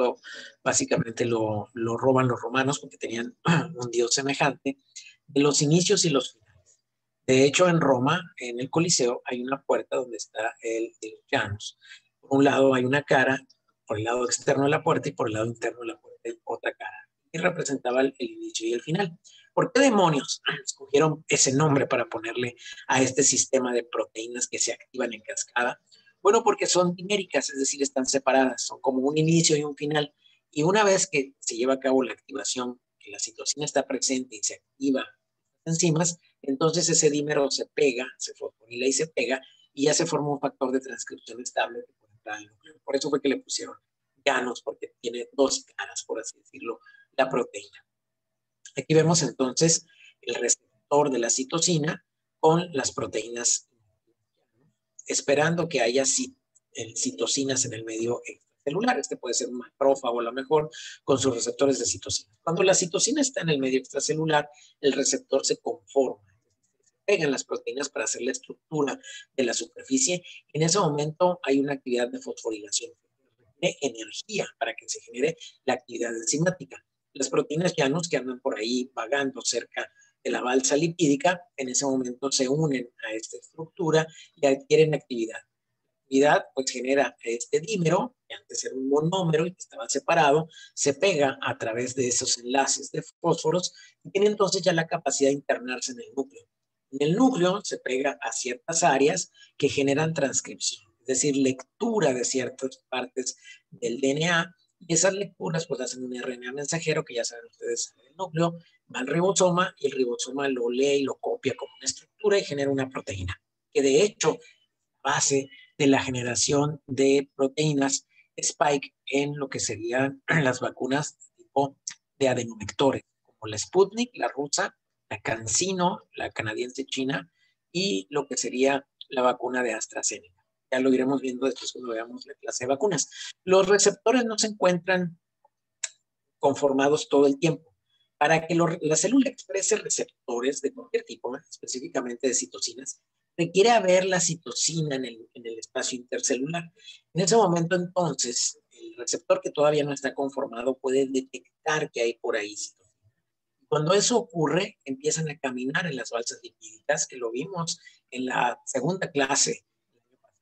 básicamente lo roban los romanos porque tenían un dios semejante, de los inicios y los finales. De hecho, en Roma, en el Coliseo, hay una puerta donde está el de los Llanos. Por un lado hay una cara, por el lado externo de la puerta, y por el lado interno de la puerta hay otra cara. Y representaba el inicio y el final. ¿Por qué demonios escogieron ese nombre para ponerle a este sistema de proteínas que se activan en cascada? Bueno, porque son diméricas, es decir, están separadas, son como un inicio y un final. Y una vez que se lleva a cabo la activación, que la citosina está presente y se activa enzimas, entonces ese dímero se pega, se fosforila y se pega, y ya se forma un factor de transcripción estable que puede entrar al núcleo. Por eso fue que le pusieron Llanos, porque tiene dos caras, por así decirlo, la proteína. Aquí vemos entonces el receptor de la citosina con las proteínas, esperando que haya citosinas en el medio extracelular. Este puede ser un macrófago a lo mejor con sus receptores de citosina. Cuando la citosina está en el medio extracelular, el receptor se conforma, pegan las proteínas para hacer la estructura de la superficie. En ese momento hay una actividad de fosforilación, de energía para que se genere la actividad enzimática. Las proteínas llanos que andan por ahí vagando cerca de la balsa lipídica, en ese momento se unen a esta estructura y adquieren actividad. Actividad pues genera este dímero, que antes era un monómero y que estaba separado, se pega a través de esos enlaces de fósforos y tiene entonces ya la capacidad de internarse en el núcleo. En el núcleo se pega a ciertas áreas que generan transcripción, es decir, lectura de ciertas partes del DNA, y esas lecturas pues hacen un RNA mensajero que ya saben ustedes en el núcleo, va al ribosoma y el ribosoma lo lee y lo copia como una estructura y genera una proteína, que de hecho base de la generación de proteínas spike en lo que serían las vacunas tipo de adenovectores, como la Sputnik, la rusa, la CanSino, la canadiense china, y lo que sería la vacuna de AstraZeneca. Ya lo iremos viendo después cuando veamos la clase de vacunas. Los receptores no se encuentran conformados todo el tiempo. Para que la célula exprese receptores de cualquier tipo, específicamente de citocinas, requiere haber la citosina en el espacio intercelular. En ese momento, entonces, el receptor que todavía no está conformado puede detectar que hay por ahí citosina. Cuando eso ocurre, empiezan a caminar en las balsas lipídicas, que lo vimos en la segunda clase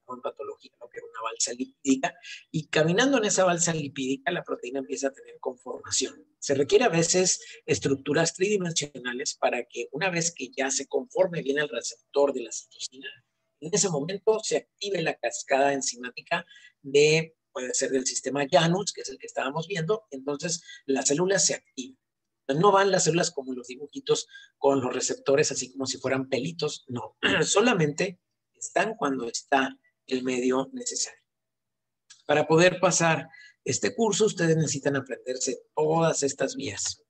en patología, lo que era una balsa lipídica, y caminando en esa balsa lipídica la proteína empieza a tener conformación. Se requiere a veces estructuras tridimensionales para que una vez que ya se conforme bien el receptor de la citosina, en ese momento se active la cascada enzimática puede ser del sistema Janus, que es el que estábamos viendo, entonces la célula se activa. No van las células como los dibujitos con los receptores así como si fueran pelitos, no, solamente están cuando está el medio necesario. Para poder pasar este curso, ustedes necesitan aprenderse todas estas vías.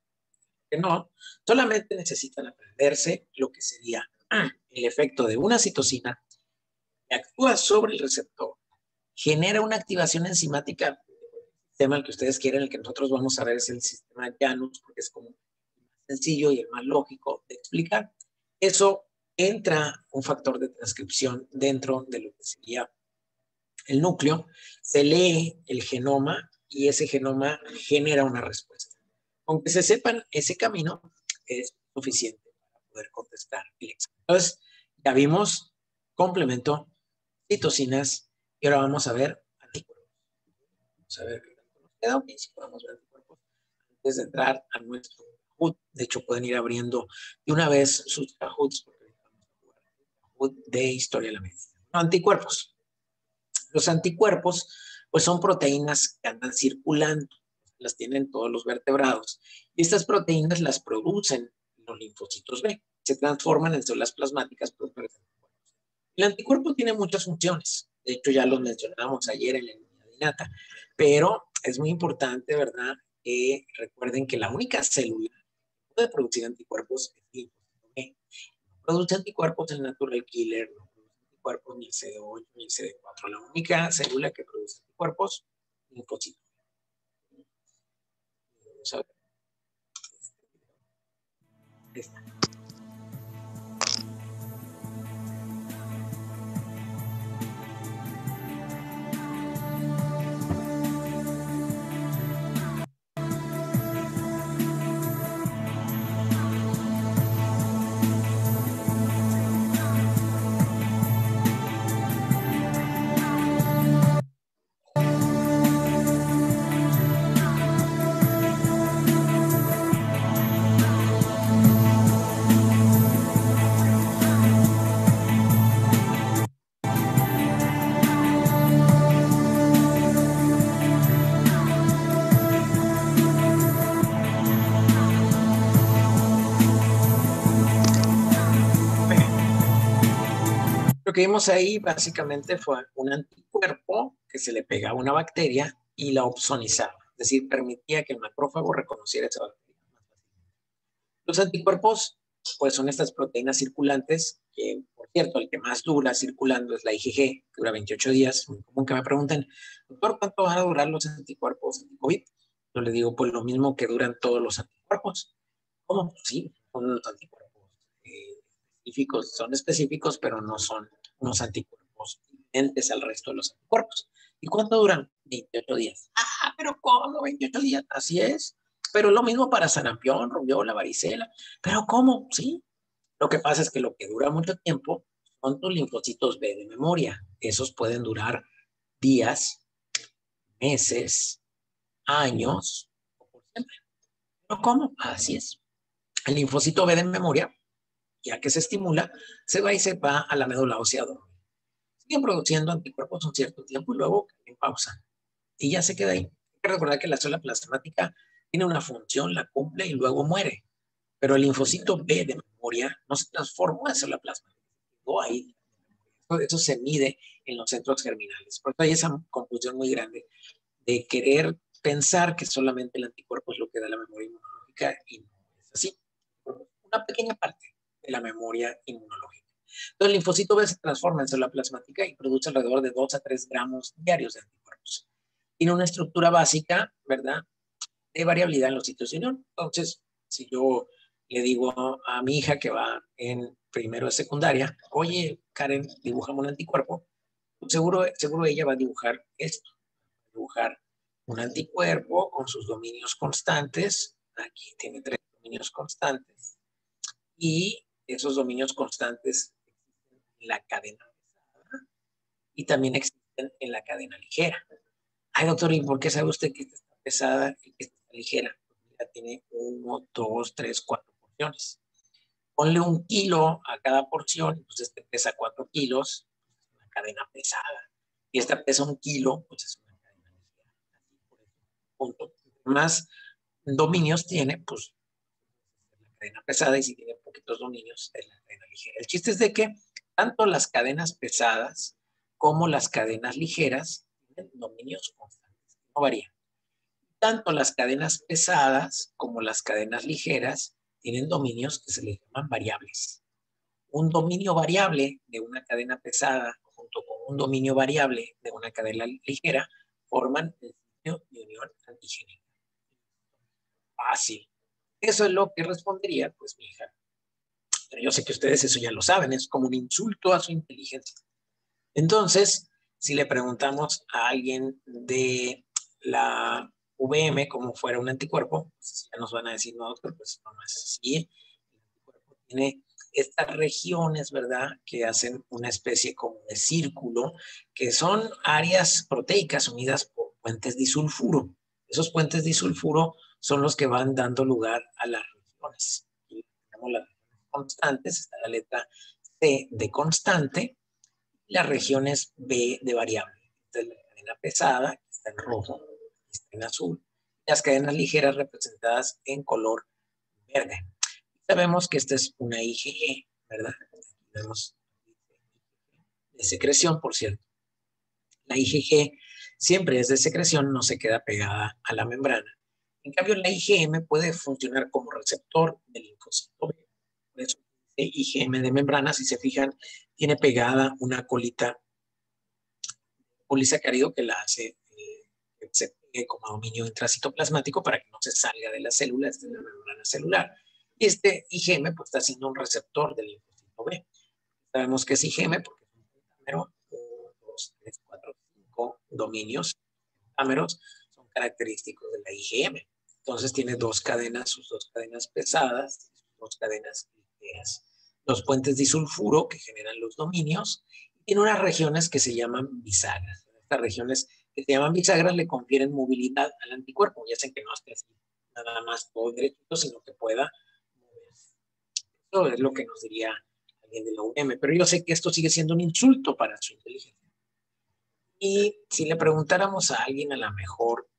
Que no, solamente necesitan aprenderse lo que sería el efecto de una citosina que actúa sobre el receptor, genera una activación enzimática. El tema que ustedes quieren, el que nosotros vamos a ver es el sistema Janus, porque es como el más sencillo y el más lógico de explicar. Eso entra un factor de transcripción dentro de lo que sería el núcleo, se lee el genoma y ese genoma genera una respuesta. Aunque se sepan ese camino, es suficiente para poder contestar el examen. Entonces, ya vimos complemento, citocinas, y ahora vamos a ver anticuerpos. Vamos a ver qué tanto nos queda, ok, si podemos ver anticuerpos antes de entrar a nuestro Kahoot. De hecho, pueden ir abriendo de una vez sus Kahoots, porque vamos a jugar Kahoot de Historia de la Medicina. Anticuerpos. Los anticuerpos, pues son proteínas que andan circulando, las tienen todos los vertebrados. Y estas proteínas las producen los linfocitos B, se transforman en células plasmáticas. El anticuerpo tiene muchas funciones, de hecho ya los mencionamos ayer en la inmunidad innata, pero es muy importante, ¿verdad? Que recuerden que la única célula que puede producir anticuerpos es el linfocito B. No produce anticuerpos el natural killer, no anticuerpos, ni el CD8, ni el CD4. La única célula que produce anticuerpos, linfocito. Vamos a ver. Ahí está. que vimos ahí básicamente fue un anticuerpo que se le pegaba a una bacteria y la opsonizaba, es decir, permitía que el macrófago reconociera esa bacteria. Los anticuerpos, pues son estas proteínas circulantes, que por cierto, el que más dura circulando es la IgG, que dura 28 días. Muy común que me pregunten, doctor, ¿cuánto van a durar los anticuerpos anti-COVID? Yo le digo, pues lo mismo que duran todos los anticuerpos. ¿Cómo? Sí, son los anticuerpos específicos, son específicos, pero no son unos anticuerpos diferentes al resto de los anticuerpos. ¿Y cuánto duran? 28 días. Ah, pero ¿cómo 28 días? Así es. Pero lo mismo para sarampión, rubiola, varicela. ¿Pero cómo? Sí. Lo que pasa es que lo que dura mucho tiempo son tus linfocitos B de memoria. Esos pueden durar días, meses, años, o por siempre. ¿Pero cómo? Así es. El linfocito B de memoria, ya que se estimula, se va y se va a la médula ósea dormir. Siguen produciendo anticuerpos un cierto tiempo y luego en pausa. Y ya se queda ahí. Hay que recordar que la célula plasmática tiene una función, la cumple y luego muere. Pero el linfocito B de memoria no se transformó en célula plasmática. Quedó ahí. Eso se mide en los centros germinales. Por eso hay esa confusión muy grande de querer pensar que solamente el anticuerpo es lo que da la memoria inmunológica y no es así. Una pequeña parte de la memoria inmunológica. Entonces, el linfocito B se transforma en célula plasmática y produce alrededor de 2 a 3 gramos diarios de anticuerpos. Tiene una estructura básica, ¿verdad?, de variabilidad en los sitios de unión. Entonces, si yo le digo a mi hija que va en primero de secundaria, oye, Karen, dibújame un anticuerpo, seguro ella va a dibujar esto, dibujar un anticuerpo con sus dominios constantes. Aquí tiene 3 dominios constantes. Y esos dominios constantes existen en la cadena pesada y también existen en la cadena ligera. Ay, doctor, ¿y por qué sabe usted que esta está pesada y que esta está ligera? Ya tiene 1, 2, 3, 4 porciones. Ponle 1 kilo a cada porción, pues este pesa 4 kilos, es una cadena pesada. Y esta pesa 1 kilo, pues es una cadena ligera. Punto. Más dominios tiene, pues es la cadena pesada, y si tiene poquitos dominios, es la cadena ligera. El chiste es de que tanto las cadenas pesadas como las cadenas ligeras tienen dominios constantes, no varían. Tanto las cadenas pesadas como las cadenas ligeras tienen dominios que se les llaman variables. Un dominio variable de una cadena pesada junto con un dominio variable de una cadena ligera forman el sitio de unión antigénica. Fácil. Eso es lo que respondería, pues, mi hija. Pero yo sé que ustedes eso ya lo saben, es como un insulto a su inteligencia. Entonces, si le preguntamos a alguien de la VM como fuera un anticuerpo, pues ya nos van a decir, no, doctor, pues no es así. El anticuerpo tiene estas regiones, ¿verdad?, que hacen una especie como de círculo, que son áreas proteicas unidas por puentes disulfuro. Esos puentes disulfuro son los que van dando lugar a las regiones. Y tenemos las constantes, está la letra C de constante, las regiones B de variable. Entonces, la cadena pesada, que está en rojo, está en azul, las cadenas ligeras representadas en color verde. Sabemos que esta es una IgG, ¿verdad? Vemos de secreción, por cierto. La IgG siempre es de secreción, no se queda pegada a la membrana. En cambio, la IgM puede funcionar como receptor del linfocito B. Por eso, IgM de membrana, si se fijan, tiene pegada una colita polisacárido que la hace que se pegue como dominio intracitoplasmático para que no se salga de la célula, de la membrana celular. Y este IgM pues está siendo un receptor del linfocito B. Sabemos que es IgM porque es un pentámero, 1, 2, 3, 4, 5 dominios pentámeros son característicos de la IgM. Entonces tiene dos cadenas, sus dos cadenas pesadas, sus dos cadenas ligeras. Los puentes disulfuro que generan los dominios, y tiene unas regiones que se llaman bisagras. Estas regiones que se llaman bisagras le confieren movilidad al anticuerpo. Ya sé que no esté así nada más todo derechito, sino que pueda moverse. Eso es lo que nos diría alguien de la UM, pero yo sé que esto sigue siendo un insulto para su inteligencia. Y si le preguntáramos a alguien a lo mejor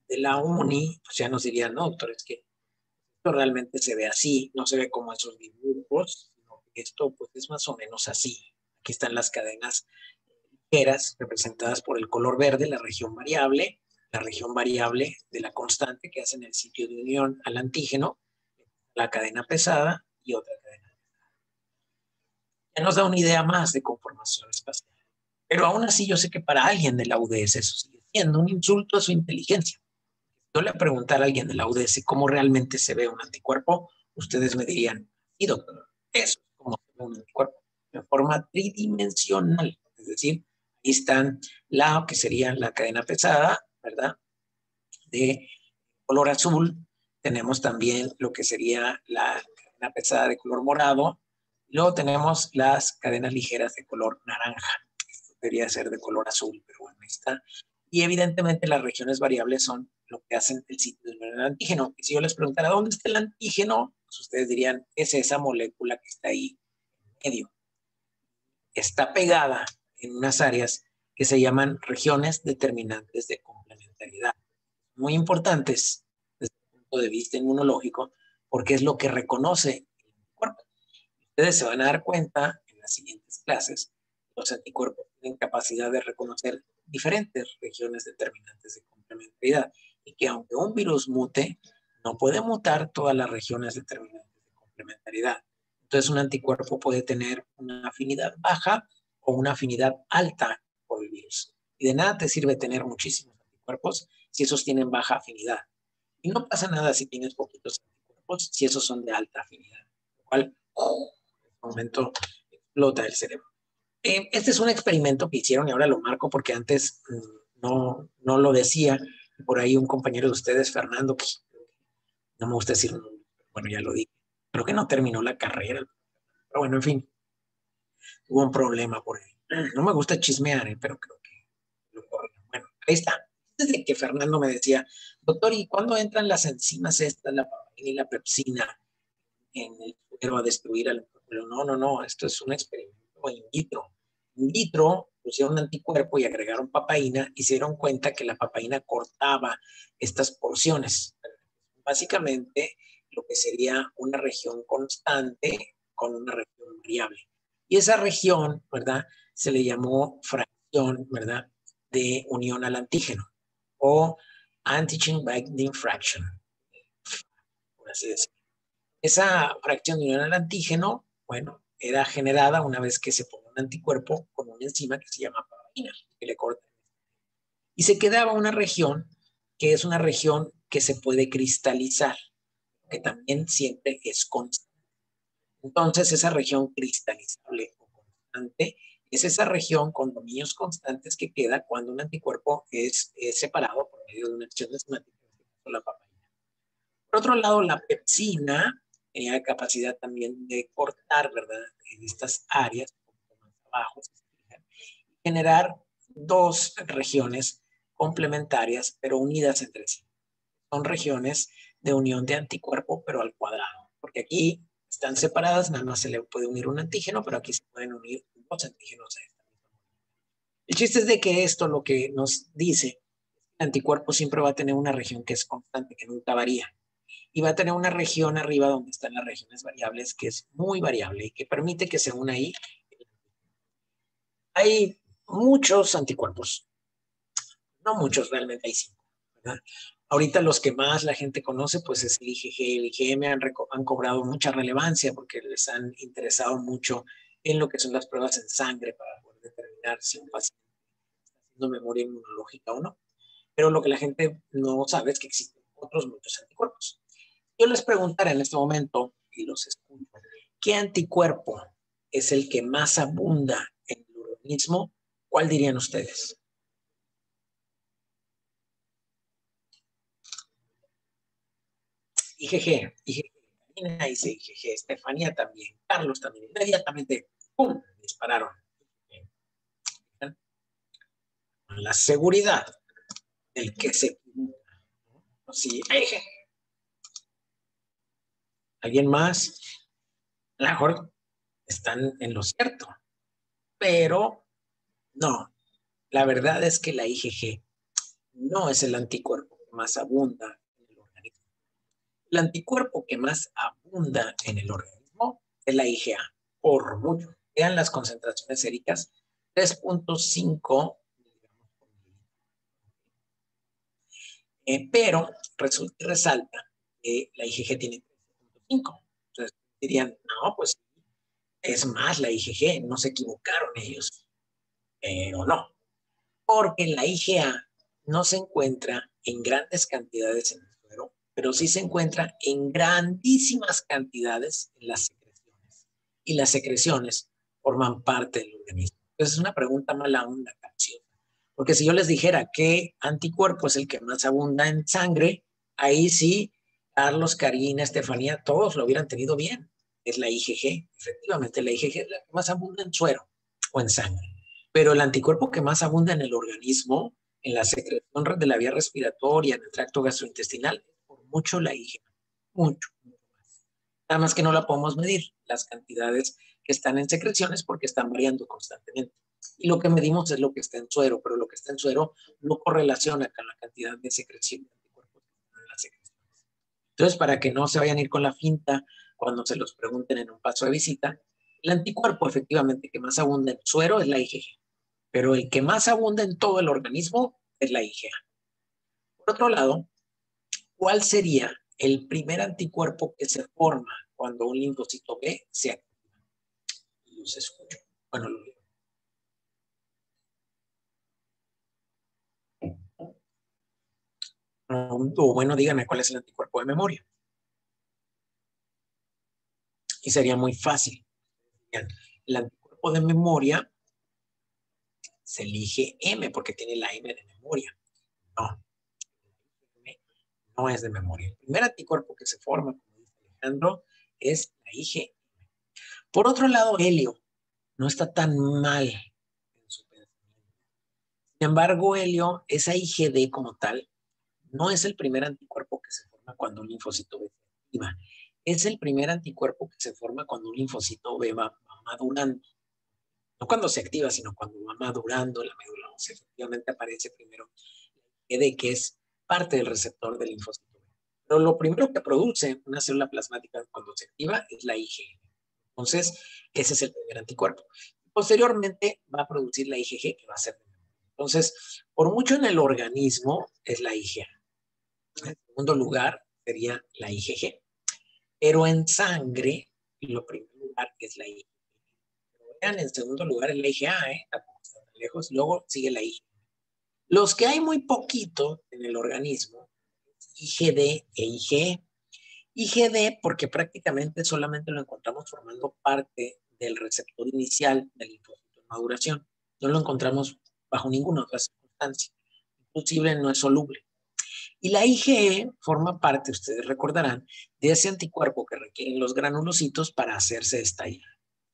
de la uni, pues ya nos diría, no, doctor, es que esto realmente se ve así, no se ve como esos dibujos, sino que esto pues es más o menos así. Aquí están las cadenas ligeras representadas por el color verde, la región variable de la constante que hacen el sitio de unión al antígeno, la cadena pesada y otra cadena. Ya nos da una idea más de conformación espacial. Pero aún así yo sé que para alguien de la UDS eso sigue siendo un insulto a su inteligencia. Yo le preguntara a alguien de la UDS cómo realmente se ve un anticuerpo, ustedes me dirían, sí, doctor, eso es como se ve un anticuerpo, de forma tridimensional. Es decir, ahí están la que sería la cadena pesada, ¿verdad? De color azul. Tenemos también lo que sería la cadena pesada de color morado. Luego tenemos las cadenas ligeras de color naranja. Esto debería ser de color azul, pero bueno, ahí está. Y evidentemente las regiones variables son lo que hacen el sitio del antígeno. Y si yo les preguntara dónde está el antígeno, pues ustedes dirían, es esa molécula que está ahí en medio. Está pegada en unas áreas que se llaman regiones determinantes de complementariedad. Muy importantes desde el punto de vista inmunológico, porque es lo que reconoce el cuerpo. Ustedes se van a dar cuenta en las siguientes clases, los anticuerpos tienen capacidad de reconocer diferentes regiones determinantes de complementariedad y que aunque un virus mute, no puede mutar todas las regiones determinantes de complementariedad. Entonces un anticuerpo puede tener una afinidad baja o una afinidad alta por el virus. Y de nada te sirve tener muchísimos anticuerpos si esos tienen baja afinidad. Y no pasa nada si tienes poquitos anticuerpos si esos son de alta afinidad, lo cual en este momento explota el cerebro. Este es un experimento que hicieron y ahora lo marco porque antes no lo decía. Por ahí un compañero de ustedes, Fernando, que no me gusta decir, bueno, ya lo dije, creo que no terminó la carrera. Pero bueno, en fin, hubo un problema por ahí. No me gusta chismear, pero creo que lo corrijo. Bueno, ahí está. Desde que Fernando me decía, doctor, ¿y cuándo entran las enzimas estas, la papaina y la pepsina, en el suero a destruir al músculo? No, esto es un experimento in vitro. In vitro pusieron un anticuerpo y agregaron papaína y se dieron cuenta que la papaína cortaba estas porciones. Básicamente, lo que sería una región constante con una región variable. Y esa región, ¿verdad? Se le llamó fracción, ¿verdad? De unión al antígeno o antigen binding fraction, por así decirlo. Esa fracción de unión al antígeno, bueno, era generada una vez que se pone un anticuerpo con una enzima que se llama papaína, que le corta. Y se quedaba una región que es una región que se puede cristalizar, que también siempre es constante. Entonces, esa región cristalizable o constante es esa región con dominios constantes que queda cuando un anticuerpo es separado por medio de una acción enzimática, por la papaína. Por otro lado, la pepsina tenía capacidad también de cortar, ¿verdad?, en estas áreas, un poco más abajo, generar dos regiones complementarias, pero unidas entre sí. Son regiones de unión de anticuerpo, pero al cuadrado, porque aquí están separadas, nada más se le puede unir un antígeno, pero aquí se pueden unir dos antígenos a esta misma. El chiste es de que esto lo que nos dice, el anticuerpo siempre va a tener una región que es constante, que nunca varía, y va a tener una región arriba donde están las regiones variables, que es muy variable y que permite que se una ahí. Hay muchos anticuerpos, no muchos, realmente hay 5, ¿verdad? Ahorita los que más la gente conoce, pues es el IgG. El IgM han cobrado mucha relevancia porque les han interesado mucho en lo que son las pruebas en sangre para poder determinar si un paciente está haciendo memoria inmunológica o no. Pero lo que la gente no sabe es que existen otros muchos anticuerpos. Yo les preguntaré en este momento, y los escucho, ¿qué anticuerpo es el que más abunda en el organismo? ¿Cuál dirían ustedes? IgG, Karina dice IgG, Estefanía también, Carlos también, inmediatamente, ¡pum!, dispararon. La seguridad del que se equivoca. Sí, IgG. ¿Alguien más? A lo mejor están en lo cierto, pero no. La verdad es que la IgG no es el anticuerpo que más abunda en el organismo. El anticuerpo que más abunda en el organismo es la IgA, por mucho. Vean las concentraciones séricas, 3.5 miligramos por mililitro. Pero resulta y resalta que la IgG tiene 13.5. Entonces dirían, no, pues es más la IgG, no se equivocaron ellos. Pero no, porque la IgA no se encuentra en grandes cantidades en el suero, pero sí se encuentra en grandísimas cantidades en las secreciones. Y las secreciones forman parte del organismo. Entonces es una pregunta mala onda, capciosa. Porque si yo les dijera qué anticuerpo es el que más abunda en sangre, ahí sí, Carlos, Karina, Estefanía, todos lo hubieran tenido bien. Es la IgG. Efectivamente, la IgG es la que más abunda en suero o en sangre. Pero el anticuerpo que más abunda en el organismo, en la secreción de la vía respiratoria, en el tracto gastrointestinal, es por mucho la IgA. Mucho, mucho más. Nada más que no la podemos medir, las cantidades que están en secreciones, porque están variando constantemente. Y lo que medimos es lo que está en suero, pero lo que está en suero no correlaciona con la cantidad de secreción de anticuerpos que están en las secreciones. Entonces, para que no se vayan a ir con la finta cuando se los pregunten en un paso de visita, el anticuerpo efectivamente que más abunda en suero es la IgG, pero el que más abunda en todo el organismo es la IgA. Por otro lado, ¿cuál sería el primer anticuerpo que se forma cuando un linfocito B se activa? Los escucho. Bueno, lo digo. O bueno, díganme cuál es el anticuerpo de memoria. Y sería muy fácil. El anticuerpo de memoria se elige M porque tiene la M de memoria. No, no es de memoria. El primer anticuerpo que se forma, como dice Alejandro, es la IgM. Por otro lado, Helio no está tan mal en su pensamiento. Sin embargo, Helio, esa IgD como tal, no es el primer anticuerpo que se forma cuando un linfocito B se activa. Es el primer anticuerpo que se forma cuando un linfocito B va madurando. No cuando se activa, sino cuando va madurando la médula ósea. Efectivamente aparece primero la IgD, que es parte del receptor del linfocito B. Pero lo primero que produce una célula plasmática cuando se activa es la IgM. Entonces, ese es el primer anticuerpo. Posteriormente va a producir la IgG, que va a ser de memoria. Entonces, por mucho en el organismo es la IgA. En segundo lugar sería la IgG. Pero en sangre, lo primer lugar es la IgG. Pero vean, en segundo lugar es la IgA, tampoco está tan lejos. Luego sigue la IgG. Los que hay muy poquito en el organismo, IgD e IgE. IgD porque prácticamente solamente lo encontramos formando parte del receptor inicial del linfocito en maduración. No lo encontramos bajo ninguna otra circunstancia. Inclusive no es soluble. Y la IgE forma parte, ustedes recordarán, de ese anticuerpo que requieren los granulocitos para hacerse estallar.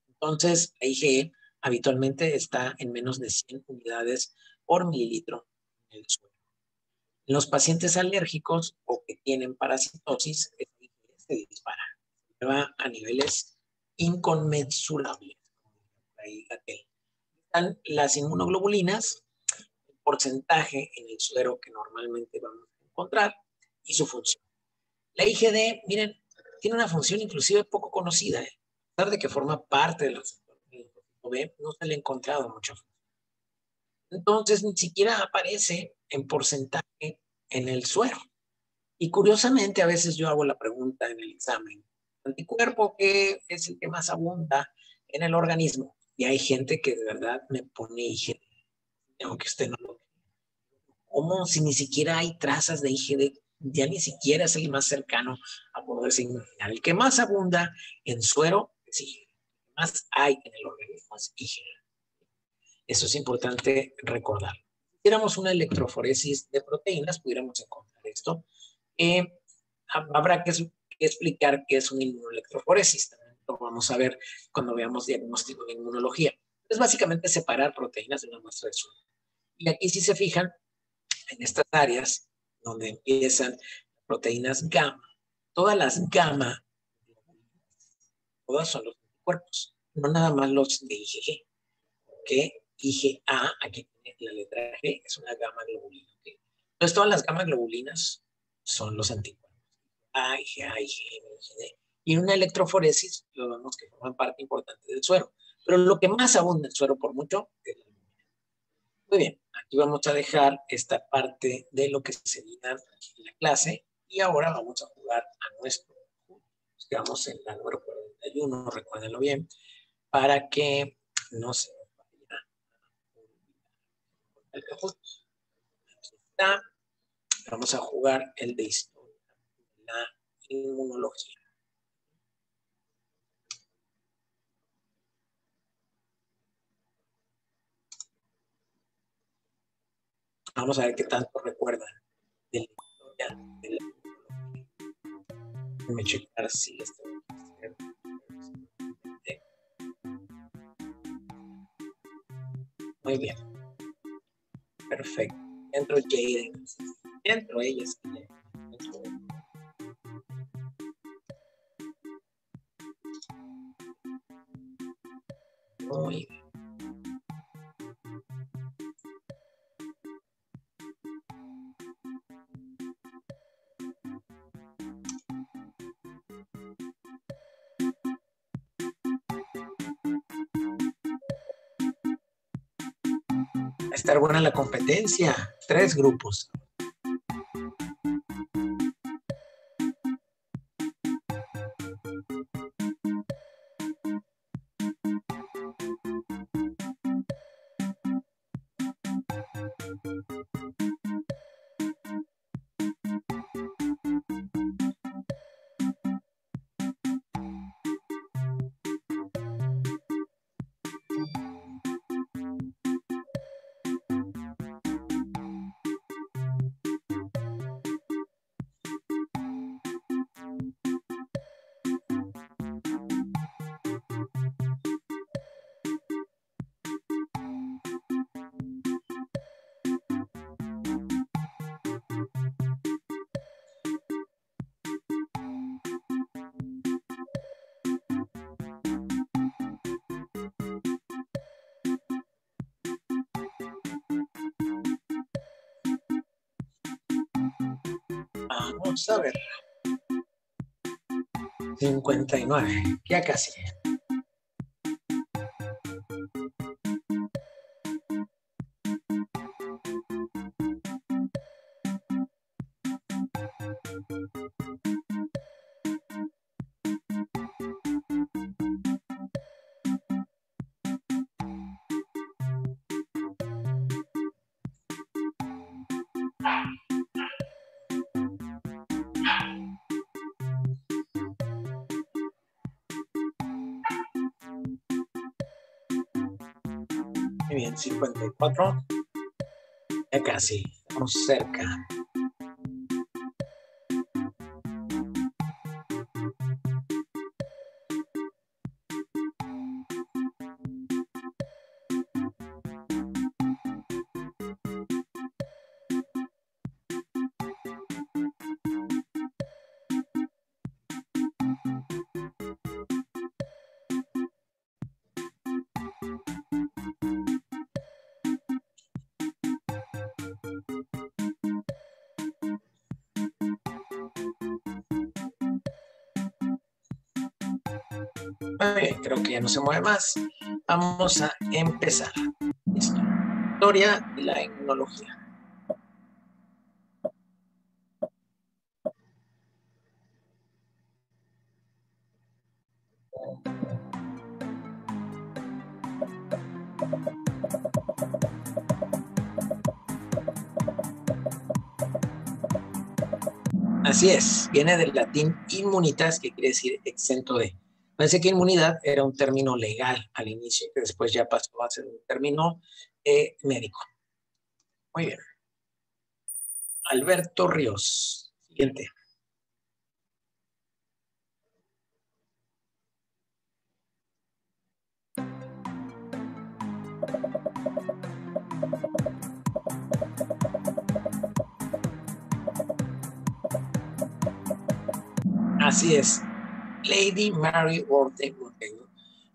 Entonces, la IgE habitualmente está en menos de 100 unidades por mililitro en el suelo. En los pacientes alérgicos o que tienen parasitosis, se dispara, se va a niveles inconmensurables. Están las inmunoglobulinas, el porcentaje en el suero que normalmente vamos a encontrar y su función. La IgD, miren, tiene una función inclusive poco conocida. A pesar de que forma parte del receptor B, no se le ha encontrado mucha función. Entonces, ni siquiera aparece en porcentaje en el suero. Y curiosamente, a veces yo hago la pregunta en el examen, ¿anticuerpo qué es el que más abunda en el organismo? Y hay gente que de verdad me pone IgD, aunque usted no lo vea. ¿Cómo si ni siquiera hay trazas de IgD? Ya ni siquiera es el más cercano a poderse imaginar. El que más abunda en suero es IgD. El que más hay en el organismo es IgD. Eso es importante recordar. Si hiciéramos una electroforesis de proteínas, pudiéramos encontrar esto. Habrá que explicar qué es una inmunoelectroforesis. También lo vamos a ver cuando veamos diagnóstico de inmunología. Es básicamente separar proteínas de una muestra de suero. Y aquí, si se fijan, en estas áreas donde empiezan proteínas gamma, todas las gamma, todas son los anticuerpos, no nada más los de IgG. ¿Okay? IgA, aquí tiene la letra G, es una gamma globulina. ¿Okay? Entonces, todas las gamma globulinas son los anticuerpos. A, IgA, IgM, IgD. Y en una electroforesis, lo vemos que forman parte importante del suero. Pero lo que más abunda en suero por mucho es la albúmina. Muy bien, aquí vamos a dejar esta parte de lo que sería la clase y ahora vamos a jugar a nuestro juego. Quedamos en la número 41, recuérdenlo bien, para que no se vaya el Kahoot. Aquí está. Vamos a jugar el de historia, la inmunología. Vamos a ver qué tanto recuerdan de la historia de la inmunología. Déjenme checar si esto va a ser. Muy bien. Perfecto. Entro Jaden. Entro ella. Muy bien. Va a estar buena la competencia. 3 grupos. Vamos a ver. 59. Ya casi. Muy bien, 54. Ya casi. Estamos cerca. Muy bien, creo que ya no se mueve más. Vamos a empezar. Historia de la inmunología. Así es, viene del latín immunitas, que quiere decir exento de. Pensé que inmunidad era un término legal al inicio, que después ya pasó a ser un término médico. Muy bien. Alberto Ríos. Siguiente. Así es. Lady Mary Wortley Montagu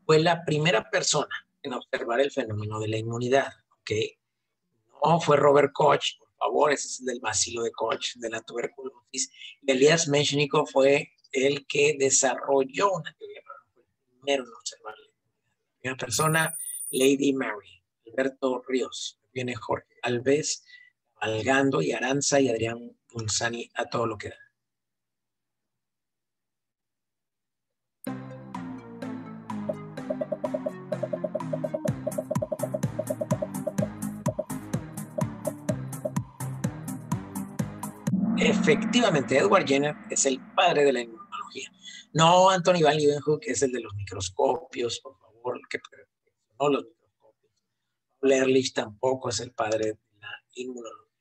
fue la primera persona en observar el fenómeno de la inmunidad. ¿Ok? No fue Robert Koch, por favor, ese es el del bacilo de Koch, de la tuberculosis. Elias Menshikov fue el que desarrolló una teoría, pero fue el primero en observarla. Primera persona, Lady Mary. Alberto Ríos. Viene Jorge Alves, Valgando y Aranza y Adrián Punzani a todo lo que da. Efectivamente, Edward Jenner es el padre de la inmunología. No Anthony Van Leeuwenhoek, que es el de los microscopios, por favor, que no los microscopios. Paul Ehrlich tampoco es el padre de la inmunología.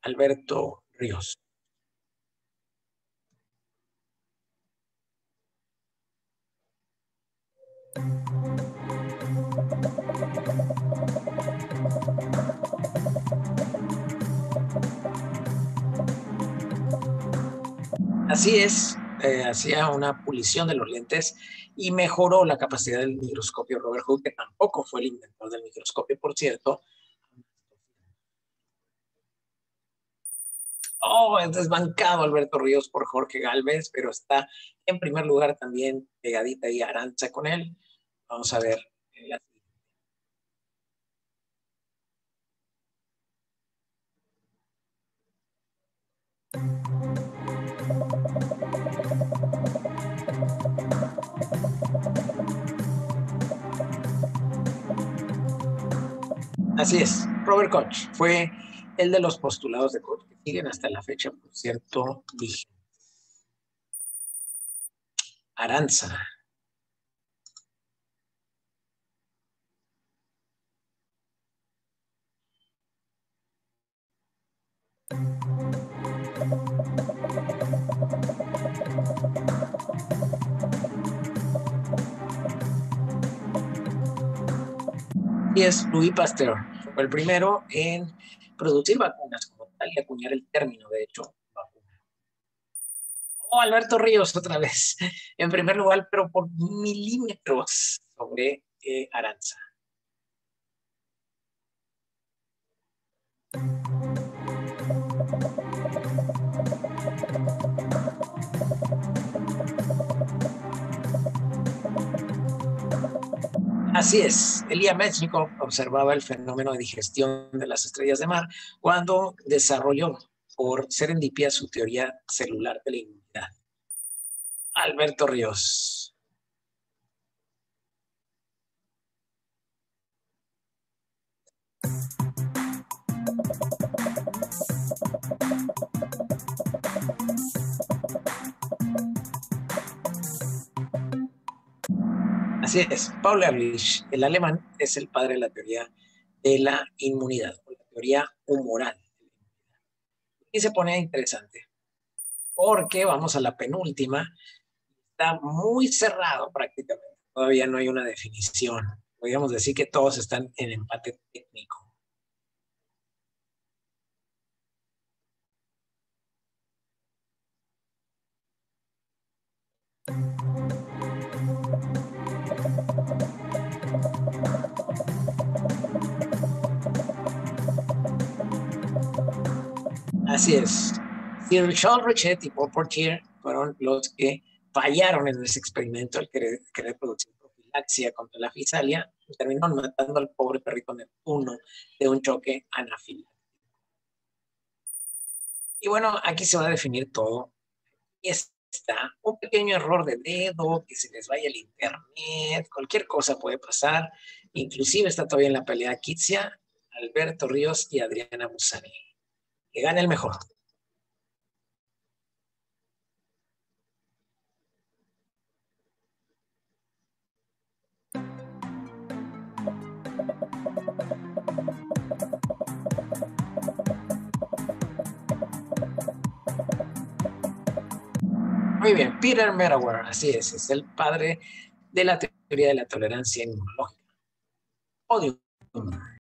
Alberto Ríos. Así es, hacía una pulición de los lentes y mejoró la capacidad del microscopio Robert Hooke, que tampoco fue el inventor del microscopio, por cierto. Oh, es desbancado Alberto Ríos por Jorge Galvez, pero está en primer lugar también pegadita y Aranza con él. Vamos a ver. Así es, Robert Koch fue el de los postulados de Koch que siguen hasta la fecha, por cierto, dije. Aranza. Y es Louis Pasteur, fue el primero en producir vacunas como tal y acuñar el término, de hecho, vacuna. Oh, Alberto Ríos otra vez, en primer lugar, pero por milímetros sobre Aranza. Así es, Elia Metchnikov observaba el fenómeno de digestión de las estrellas de mar cuando desarrolló por serendipia su teoría celular de la inmunidad. Alberto Ríos. Así es, Paul Ehrlich, el alemán, es el padre de la teoría de la inmunidad, o la teoría humoral. Y se pone interesante, porque vamos a la penúltima, está muy cerrado prácticamente, todavía no hay una definición. Podríamos decir que todos están en empate técnico. Así es. Sir Charles Richet y Paul Portier fueron los que fallaron en ese experimento, el querer producir profilaxia contra la fisalia, terminó matando al pobre perrito Neptuno de un choque anafiláctico. Y bueno, aquí se va a definir todo. Y está un pequeño error de dedo, que se les vaya el internet, cualquier cosa puede pasar. Inclusive está todavía en la pelea Kitsia, Alberto Ríos y Adriana Musani. Que gane el mejor. Muy bien, Peter Medawar, así es el padre de la teoría de la tolerancia inmunológica. Odio.